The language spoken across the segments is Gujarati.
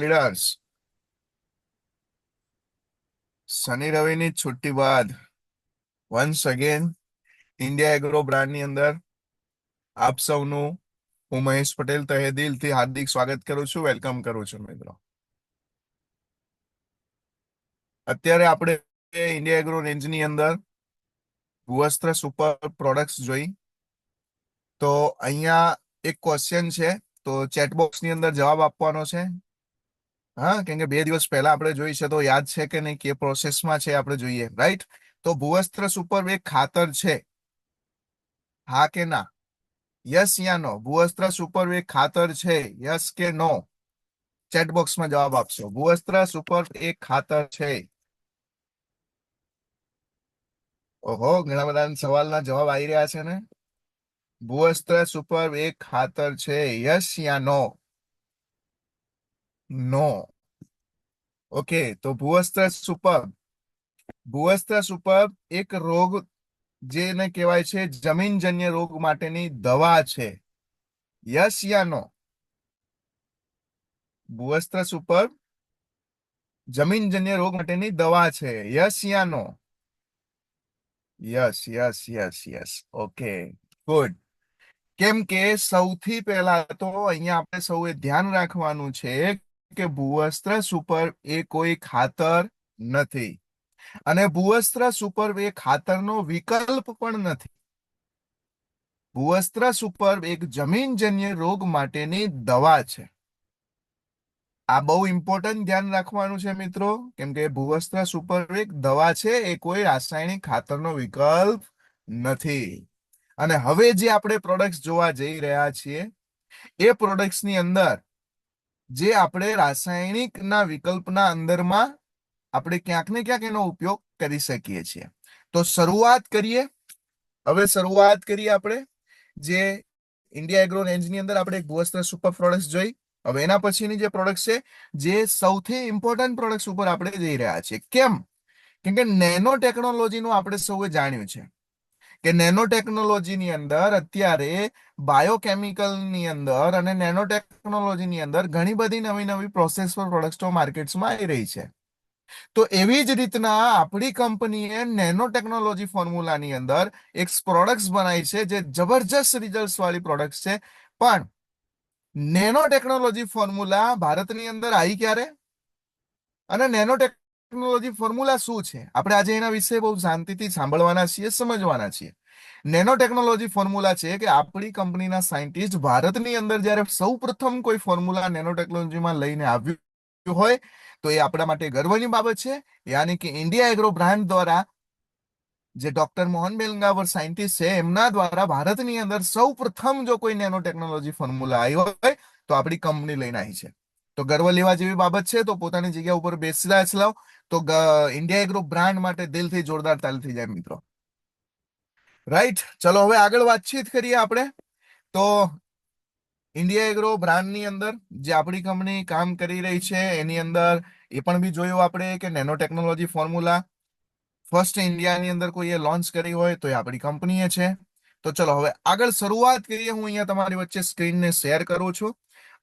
લીડર્સ શનિ રવિની છુટ્ટી બાદ વન્સ અગેન ઇન્ડિયા એગ્રો બ્રાન્ડની અંદર આપ સૌનું હું મહેશ પટેલ તહે દિલથી હાર્દિક સ્વાગત કરું છું, વેલકમ કરું છું મિત્રો. અત્યારે આપણે ઇન્ડિયા એગ્રો રેન્જની અંદર ભૂવસ્ત્ર સુપર પ્રોડક્ટ્સ જોઈ. તો અહીંયા એક ક્વેશ્ચન છે, તો ચેટ બોક્સની અંદર જવાબ આપવાનો છે. હા, કેમ કે 2 દિવસ પહેલા આપણે જોઈ છે, તો યાદ છે કે નહીં, કે પ્રોસેસમાં છે આપણે જોઈએ, રાઈટ? તો ભૂવસ્ત્ર સુપર એક ખાતર છે, હા કે ના? યસ યા નો? ભૂવસ્ત્ર સુપર એક ખાતર છે, યસ કે નો? ચેટ બોક્સમાં જવાબ આપશો. ભૂવસ્ત્ર સુપર એક ખાતર છે. ઓહો, ઘણા બધા સવાલના જવાબ આવી રહ્યા છે ને. ભૂવસ્ત્ર સુપર એક ખાતર છે, યસ યા નો? નો. ઓકે, તો ભૂવસ્ત્ર સુપર એક રોગ જેને કહેવાય છે જમીનજન્ય રોગ માટેની દવા છે, યસ યા નો? ભૂવસ્ત્ર સુપર જમીનજન્ય રોગ માટેની દવા છે, યસ યા no? Yes yes yes yes. Okay, good. કેમ કે સૌથી પહેલા તો અહીંયા આપણે સૌએ ધ્યાન રાખવાનું છે કે ભૂવસ્ત્ર સુપર એ કોઈ ખાતર નથી, અને ભૂવસ્ત્ર સુપર એ ખાતરનો વિકલ્પ પણ નથી. ભૂવસ્ત્ર સુપર એક જમીનજન્ય રોગ માટેની દવા છે. આ બહુ ઇમ્પોર્ટન્ટ ધ્યાન રાખવાનું છે મિત્રો, કેમ કે ભૂવસ્ત્ર સુપર એક દવા છે, એ કોઈ રાસાયણિક ખાતરનો વિકલ્પ નથી. અને હવે જે આપણે પ્રોડક્ટ્સ જોવા જઈ રહ્યા છીએ, એ પ્રોડક્ટ્સની અંદર જે આપણે રાસાયણિકના વિકલ્પના અંદરમાં આપણે ક્યાંક ને ક્યાંક એનો ઉપયોગ કરી શકીએ છીએ. તો શરૂઆત કરીએ. હવે શરૂઆત કરીએ આપણે જે ઇન્ડિયા એગ્રો રેન્જની અંદર આપણે ભૂવસ્ત્ર સુપર પ્રોડક્ટ્સ જોઈ. હવે એના પછીની જે પ્રોડક્ટ છે, જે સૌથી ઇમ્પોર્ટન્ટ પ્રોડક્ટ્સ ઉપર આપણે જઈ રહ્યા છીએ. કેમ? કેમ કે નેનો ટેકનોલોજીનું આપણે સૌએ જાણ્યું છે કે નેનો ટેકનોલોજીની અંદર અત્યારે બાયોકેમિકલની અંદર અને નેનો ટેકનોલોજીની અંદર ઘણી બધી નવી નવી પ્રોસેસર પ્રોડક્ટ્સો માર્કેટ્સમાં આવી રહી છે. તો એવી જ રીતના આપણી કંપનીએ નેનો ટેકનોલોજી ફોર્મ્યુલાની અંદર એક પ્રોડક્ટ્સ બનાવી છે, જે જબરજસ્ત રિઝલ્ટ વાળી પ્રોડક્ટ છે. પણ નેનો ટેકનોલોજી ફોર્મ્યુલા ભારતની અંદર આવી ક્યારે, અને નેનો ટેકનોલોજી ફોર્મ્યુલા શું છે, આપણે આજે એના વિશે બહુ શાંતિથી સાંભળવાના છીએ, સમજવાના છીએ. નેનો ટેકનોલોજી ફોર્મ્યુલા છે કે આપણી કંપનીના સાયન્ટિસ્ટ ભારતની અંદર જ્યારે સૌ પ્રથમ કોઈ ફોર્મ્યુલા નેનો ટેકનોલોજીમાં લઈને આવ્યું હોય, તો એ આપણા માટે ગર્વની બાબત છે. યાની કે ઇન્ડિયા એગ્રો બ્રાન્ડ દ્વારા, જે ડોક્ટર મોહન બેલગાવર સાયન્ટિસ્ટ છે, એમના દ્વારા ભારતની અંદર સૌ પ્રથમ જો કોઈ નેનો ટેકનોલોજી ફોર્મ્યુલા આવ્યો હોય, તો આપણી કંપની લઈને આવી છે. તો ગર્વ લેવા જેવી બાબત છે. તો પોતાની જગ્યા ઉપર બેસી લાવ. તો ઇન્ડિયા એગ્રો બ્રાન્ડ માટે દિલથી જોરદાર તાલી થઈ જાય મિત્રો. રાઈટ, ચલો હવે આગળ વાતચીત કરીએ આપણે. તો ઇન્ડિયા એગ્રો બ્રાન્ડની અંદર જે આપણી કંપની કામ કરી રહી છે, એની અંદર એ પણ બી જોયું આપણે કે નેનો ટેકનોલોજી ફોર્મ્યુલા ફર્સ્ટ ઇન્ડિયાની અંદર કોઈએ લોન્ચ કરી હોય તો એ આપણી કંપનીએ છે. તો ચલો હવે આગળ શરૂઆત કરીએ. હું અહીંયા તમારી વચ્ચે સ્ક્રીનને શેર કરું છું,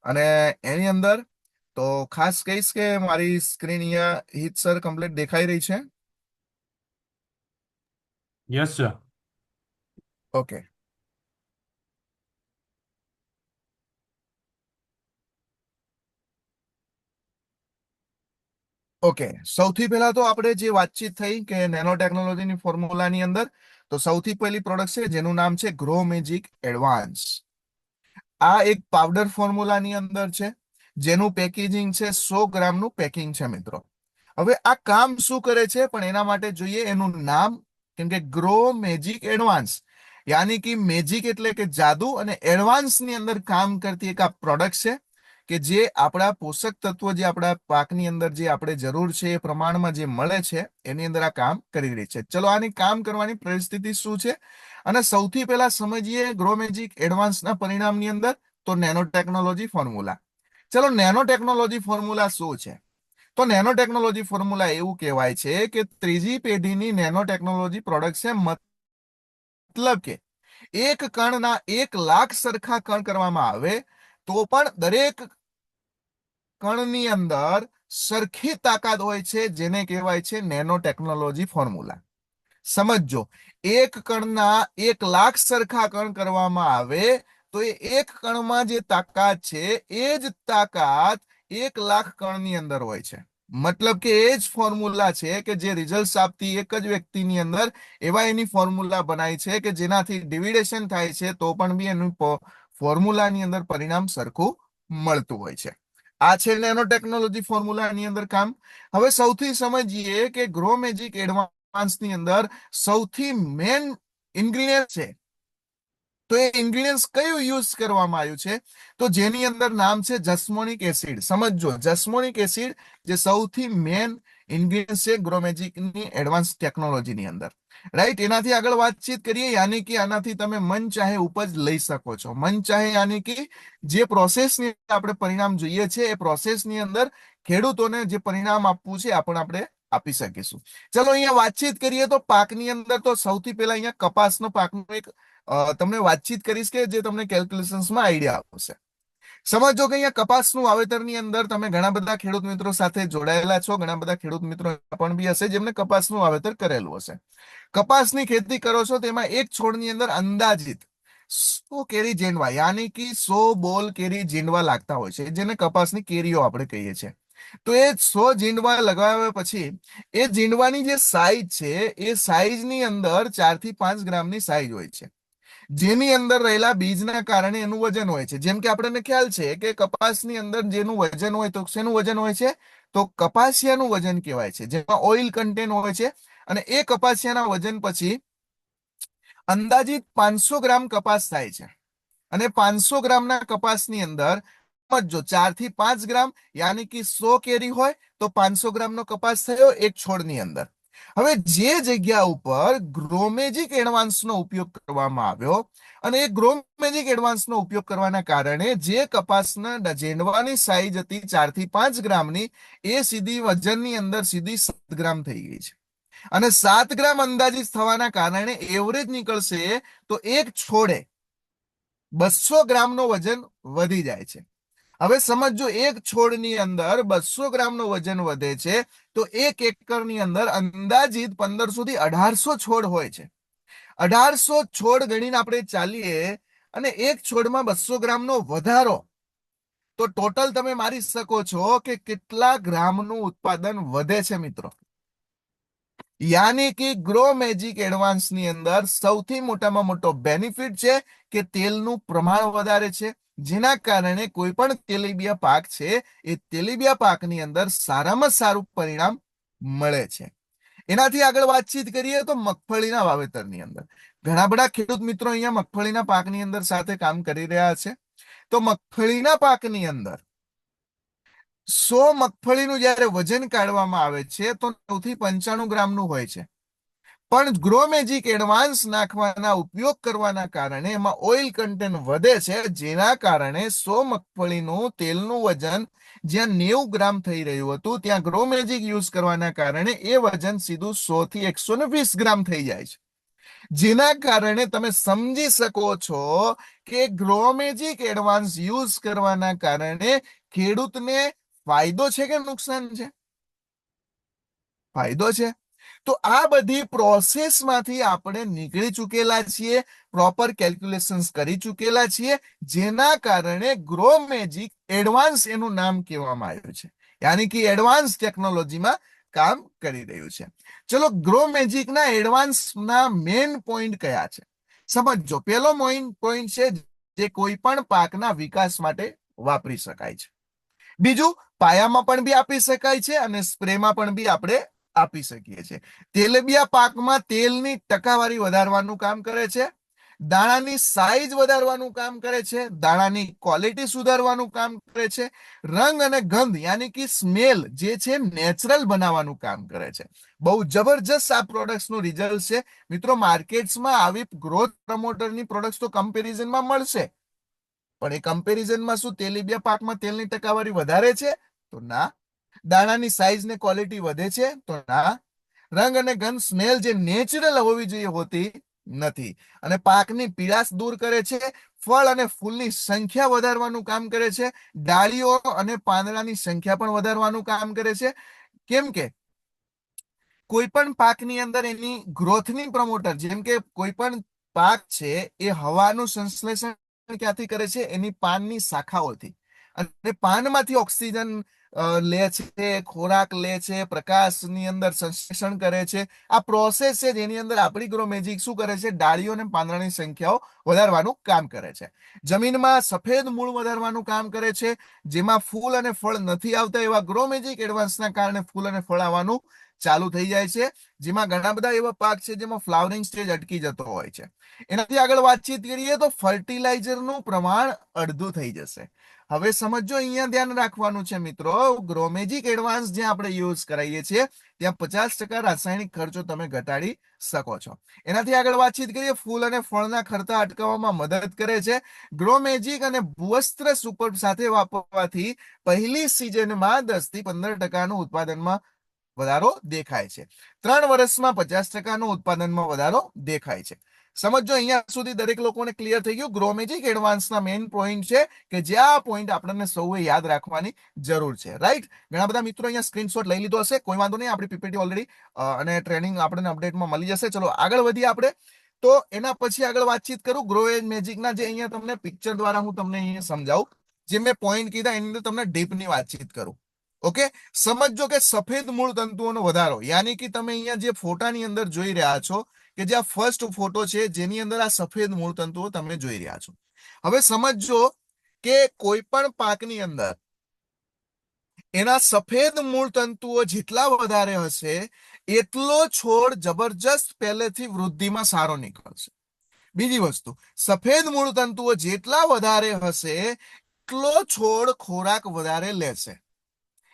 અને એની અંદર તો ખાસ કહીશ કે મારી સ્ક્રીન અહીંયા હિતસર કમ્પ્લીટ દેખાઈ રહી છે. Yes sir. Okay, okay. સૌથી પહેલા તો આપણે જે વાતચીત થઈ કે નેનો ટેકનોલોજીની ફોર્મ્યુલાની અંદર, તો સૌથી પહેલી પ્રોડક્ટ છે જેનું નામ છે ગ્રો મેજિક એડવાન્સ. આ એક પાવડર ફોર્મ્યુલાની અંદર છે, જેનું પેકેજિંગ છે 100 ગ્રામનું પેકિંગ છે મિત્રો. હવે આ કામ શું કરે છે, પણ એના માટે જોઈએ એનું નામ. કેમ કે ગ્રો મેજિક એડવાન્સ, યાની કે મેજિક એટલે કે જાદુ, અને એડવાન્સ ની અંદર કામ કરતી એક આ પ્રોડક્ટ છે કે જે આપણા પોષક તત્વો જે આપણા પાકની અંદર જે આપણે જરૂર છે એ પ્રમાણમાં જે મળે છે, એની અંદર આ કામ કરી રહી છે. ચલો આની કામ કરવાની પરિસ્થિતિ શું છે, અને સૌથી પહેલા સમજીએ ગ્રો મેજિક એડવાન્સના પરિણામની અંદર. તો નેનો ટેકનોલોજી ફોર્મ્યુલા. ચલો નેનો ટેકનોલોજી ફોર્મ્યુલા શું છે? તો નેનો ટેકનોલોજી ફોર્મ્યુલા એવું કહેવાય છે કે ત્રીજી પેઢીની નેનો ટેકનોલોજી પ્રોડક્ટ છે. મતલબ કે એક કણના 1 લાખ સરખા કણ કરવામાં આવે, તો પણ દરેક કણની અંદર સરખી તાકાત હોય છે, જેને કહેવાય છે નેનો ટેકનોલોજી ફોર્મ્યુલા. સમજો, એક કણના 1,00,000 સરખા કણ કરવામાં આવે તો એ એક કણમાં જે તાકાત છે એ જ તાકાત 1,00,000 કણની અંદર હોય છે. મતલબ કે એ જ ફોર્મ્યુલા છે કે જે રિઝલ્ટ આપતી એક જ વ્યક્તિની અંદર એવા એની ફોર્મ્યુલા બનાય છે કે જેનાથી ડિવિડેશન થાય છે તો પણ બી એનું ફોર્મ્યુલાની અંદર પરિણામ સરખું મળતું હોય છે. આ છે નેનો ટેકનોલોજી ફોર્મ્યુલાની અંદર કામ. હવે સૌથી સમજીએ કે ગ્રો મેજિક એડવાન્સની અંદર સૌથી મેન ઇન્ગ્રેડિયન્ટ છે, તો એ ઇન્ગ્રેડિયન્ટ્સ કયું યુઝ કરવામાં આવ્યું છે, તો જેની અંદર નામ છે જસ્મોનિક એસિડ. સમજો, જસ્મોનિક એસિડ જે સૌથી મેન ઇન્ગ્રેડિયન્ટ છે ગ્રોમેજિકની એડવાન્સ ટેકનોલોજીની અંદર, રાઈટ. એનાથી આગળ વાતચીત કરીએ. યાની કે આનાથી તમે મન ચાહે ઉપજ લઈ શકો છો. મન ચાહે યાની કે જે પ્રોસેસની આપણે પરિણામ જોઈએ છે એ પ્રોસેસની અંદર ખેડૂતોને જે પરિણામ આપવું છે આપણે આપી શકીશું. ચલો અહીંયા વાતચીત કરીએ તો પાકની અંદર તો સૌથી પહેલા અહીંયા કપાસનો પાકનો એક તમને વાતચીત કરીશ કે જે તમને કેલ્ક્યુલેશન્સમાં આઈડિયા આવશે. સમજો કે અહીંયા કપાસનું વાવેતરની અંદર તમે ઘણા બધા ખેડૂત મિત્રો સાથે જોડાયેલા છો. ઘણા બધા ખેડૂત મિત્રો પણ બી હશે જેમને કપાસનું વાવેતર કરેલું હશે. કપાસની ખેતી કરો છો તેમાં એક છોડની અંદર અંદાજિત 100 કેરી જીંડવા યાની કે 100 બોલ કેરી જીંડવા લાગતા હોય છે, જેને કપાસની કેરીઓ આપણે કહીએ છીએ. તો એ 100 જીંડવા લગાવ્યા પછી એ જીંડવાની જે સાઈઝ છે એ સાઈઝની અંદર 4 થી 5 ગ્રામની સાઈઝ હોય છે, જેની અંદર રહેલા બીજના કારણે એનું વજન હોય છે. જેમ કે આપણને ખ્યાલ છે કે કપાસની અંદર જેનું વજન હોય તો શેનું વજન હોય છે, તો કપાસિયાનું વજન કહેવાય છે, જેમાં ઓઇલ કન્ટેન્ટ હોય છે. અને એ કપાસિયાના વજન પછી અંદાજિત 500 ગ્રામ કપાસ થાય છે. અને 500 ગ્રામના કપાસની અંદર સમજો 4 થી 5 ગ્રામ યાની કે 100 કેરી હોય તો 500 ગ્રામનો કપાસ થયો એક છોડની અંદર. હવે જે જગ્યા ઉપર ગ્રોમેજિક એડવાન્સનો ઉપયોગ કરવામાં આવ્યો અને એ ગ્રોમેજિક એડવાન્સનો ઉપયોગ કરવાના કારણે જે કપાસના જેંડવાની સાઈઝ હતી 4 થી 5 ગ્રામની એ સીધી વજનની અંદર સીધી 7 ગ્રામ થઈ ગઈ છે. અને 7 ગ્રામ અંદાજિત થવાના કારણે એવરેજ નીકળશે તો એક છોડે 200 ગ્રામનો વજન વધી જાય છે. હવે સમજો, એક છોડની અંદર 200 ગ્રામનો વજન વધે છે તો એક એકરની અંદર અંદાજિત 1500 થી 1800 છોડ હોય છે. 1800 છોડ ગણીને આપણે ચાલીએ અને એક છોડમાં 200 ગ્રામનો વધારો, તો ટોટલ તમે મારી શકો છો કે કેટલા ગ્રામનું ઉત્પાદન વધે છે મિત્રો. યાની કે ગ્રો મેજિક એડવાન્સની અંદર સૌથી મોટામાં મોટો બેનિફિટ છે કે તેલનું પ્રમાણ વધારે છે, જેના કારણે કોઈ પણ તેલીબિયા પાક છે એ તેલીબિયા પાકની અંદર સારામાં સારું પરિણામ મળે છે. એનાથી આગળ વાતચીત કરીએ તો મગફળીના વાવેતરની અંદર ઘણા બધા ખેડૂત મિત્રો અહીંયા મગફળીના પાકની અંદર સાથે કામ કરી રહ્યા છે. તો મગફળીના પાકની અંદર 100 મગફળીનું જયારે વજન કાઢવામાં આવે છે તો 9 થી 95 ગ્રામનું હોય છે. પણ ગ્રોમેજિક એડવાન્સ નાખવાના ઉપયોગ કરવાના કારણે એમાં ઓઇલ કન્ટેન્ટ વધે છે, જેના કારણે 100 મગફળીનું તેલનું વજન જ્યાં 90 ગ્રામ થઈ રહ્યું હતું ત્યાં ગ્રોમેજિક યુઝ કરવાના કારણે એ વજન સીધું 100 થી 120 ગ્રામ થઈ જાય છે. જેના કારણે તમે સમજી શકો છો કે ગ્રોમેજિક એડવાન્સ યુઝ કરવાના કારણે ખેડૂતને ફાયદો છે કે નુકસાન છે? ફાયદો છે. તો આ બધી પ્રોસેસમાંથી આપણે નીકળી ચૂકેલા છીએ, પ્રોપર કેલ્ક્યુલેશન્સ કરી ચૂકેલા છીએ, જેના કારણે ગ્રો મેજિક એડવાન્સ એનું નામ કહેવામાં આવ્યું છે. યાની કે એડવાન્સ ટેકનોલોજીમાં કામ કરી રહ્યું છે. ચલો, ગ્રો મેજિકના એડવાન્સના મેઇન પોઈન્ટ કયા છે સમજો. પહેલો મેઇન પોઈન્ટ છે જે કોઈ પણ પાકના વિકાસ માટે વાપરી શકાય છે. બીજું, પાયામાં પણ બી આપી શકાય છે અને સ્પ્રેમાં પણ બી આપણે આપી શકીએ છીએ. તેલીબિયા પાકમાં તેલની ટકાવારી વધારવાનું કામ કરે છે, દાણાની સાઈઝ વધારવાનું કામ કરે છે, દાણાની ક્વોલિટી સુધારવાનું કામ કરે છે, રંગ અને ગંધ યાની કે સ્મેલ જે છે નેચરલ બનાવવાનું કામ કરે છે. બહુ જબરજસ્ત આ પ્રોડક્ટ્સનું રિઝલ્ટ છે મિત્રો. માર્કેટ્સમાં આવી ગ્રોથ પ્રમોટરની પ્રોડક્ટ્સ તો કમ્પેરિઝનમાં મળશે, પણ એ કમ્પેરિઝનમાં શું તેલીબિયા પાકમાં તેલની ટકાવારી વધારે છે? તો ના. દાણાની સાઈઝ ને ક્વોલિટી વધે છે? તો ના. રંગ અને ગંધ સ્મેલ જે નેચરલ હોવી જોઈએ હોતી નથી. અને પાકની પીળાશ દૂર કરે છે, ફળ અને ફૂલની સંખ્યા વધારવાનું કામ કરે છે, ડાળીઓ અને પાંદડાની સંખ્યા પણ વધારવાનું કામ કરે છે. કેમ કે કોઈ પણ પાકની અંદર એની ગ્રોથની પ્રમોટર, જેમ કે કોઈ પણ પાક છે એ હવાનું સંશ્લેષણ ક્યાંથી કરે છે? એની પાનની શાખાઓથી. અને પાનમાંથી ઓક્સિજન લે છે, ખોરાક લે છે, પ્રકાશની અંદર સંશ્લેષણ કરે છે. આ પ્રોસેસ છે જેની અંદર આપણી ગ્રો મેજિક શું કરે છે? ડાળીઓ અને પાંદડાની સંખ્યાઓ વધારવાનું કામ કરે છે. જમીનમાં સફેદ મૂળ વધારવાનું કામ કરે છે. જેમાં ફૂલ અને ફળ નથી આવતા એવા ગ્રો મેજિક એડવાન્સના કારણે ફૂલ અને ફળ આવવાનું ચાલુ થઈ જાય છે. જેમાં ઘણા બધા એવા પાક છે જેમાં ફ્લાવરિંગ સ્ટેજ અટકી જતો હોય છે. એનાથી આગળ વાતચીત કરીએ તો ફર્ટિલાઇઝરનું પ્રમાણ અડધું થઈ જશે. હવે સમજો, અહીંયા ધ્યાન રાખવાનું છે મિત્રો, ગ્રોમેજિક એડવાન્સ જ્યાં આપણે યુઝ કરાવીએ છીએ ત્યાં 50% રાસાયણિક ખર્ચો તમે ઘટાડી શકો છો. એનાથી આગળ વાતચીત કરીએ, ફૂલ અને ફળના ખર્ચા અટકાવવામાં મદદ કરે છે. ગ્રોમેજિક અને ભૂવસ્ત્ર સુપર સાથે વાપરવાથી પહેલી સિઝનમાં 10 થી 15% ઉત્પાદનમાં વધારો દેખાય છે. 3 વર્ષમાં 50% ઉત્પાદનમાં વધારો દેખાય છે. સમજો, અહીંયા સુધી દરેક લોકોને ક્લિયર થઈ ગયું. ગ્રોમેજિક એડવાન્સના મેઇન પોઈન્ટ છે કે જે આ પોઈન્ટ આપણને સૌએ યાદ રાખવાની જરૂર છે. રાઈટ? ઘણા બધા મિત્રો અહીંયા સ્ક્રીનશોટ લઈ લીધો હશે, કોઈ વાંધો નહીં, આપણી પીપીટી ઓલરેડી અને ટ્રેનિંગ આપણને અપડેટમાં મળી જશે. ચલો આગળ વધીએ આપણે. તો એના પછી આગળ વાતચીત કરું ગ્રો મેજિકના, જે અહીંયા તમને પિક્ચર દ્વારા હું તમને અહીંયા સમજાવું, જે મેં પોઈન્ટ કીધા એની અંદર તમને ડીપની વાતચીત કરું. ઓકે, સમજો કે સફેદ મૂળ તંતુઓનો વધારો, યાની કે તમે અહીંયા જે ફોટાની અંદર જોઈ રહ્યા છો કે જે આ ફર્સ્ટ ફોટો છે જેની અંદર આ સફેદ મૂળ તંતુઓ તમે જોઈ રહ્યા છો. હવે સમજો કે કોઈ પણ પાકની અંદર એના સફેદ મૂળ તંતુઓ જેટલા વધારે હશે એટલો છોડ જબરજસ્ત પહેલેથી વૃદ્ધિમાં સારો નીકળશે. બીજી વસ્તુ, સફેદ મૂળ તંતુઓ જેટલા વધારે હશે એટલો છોડ ખોરાક વધારે લેશે.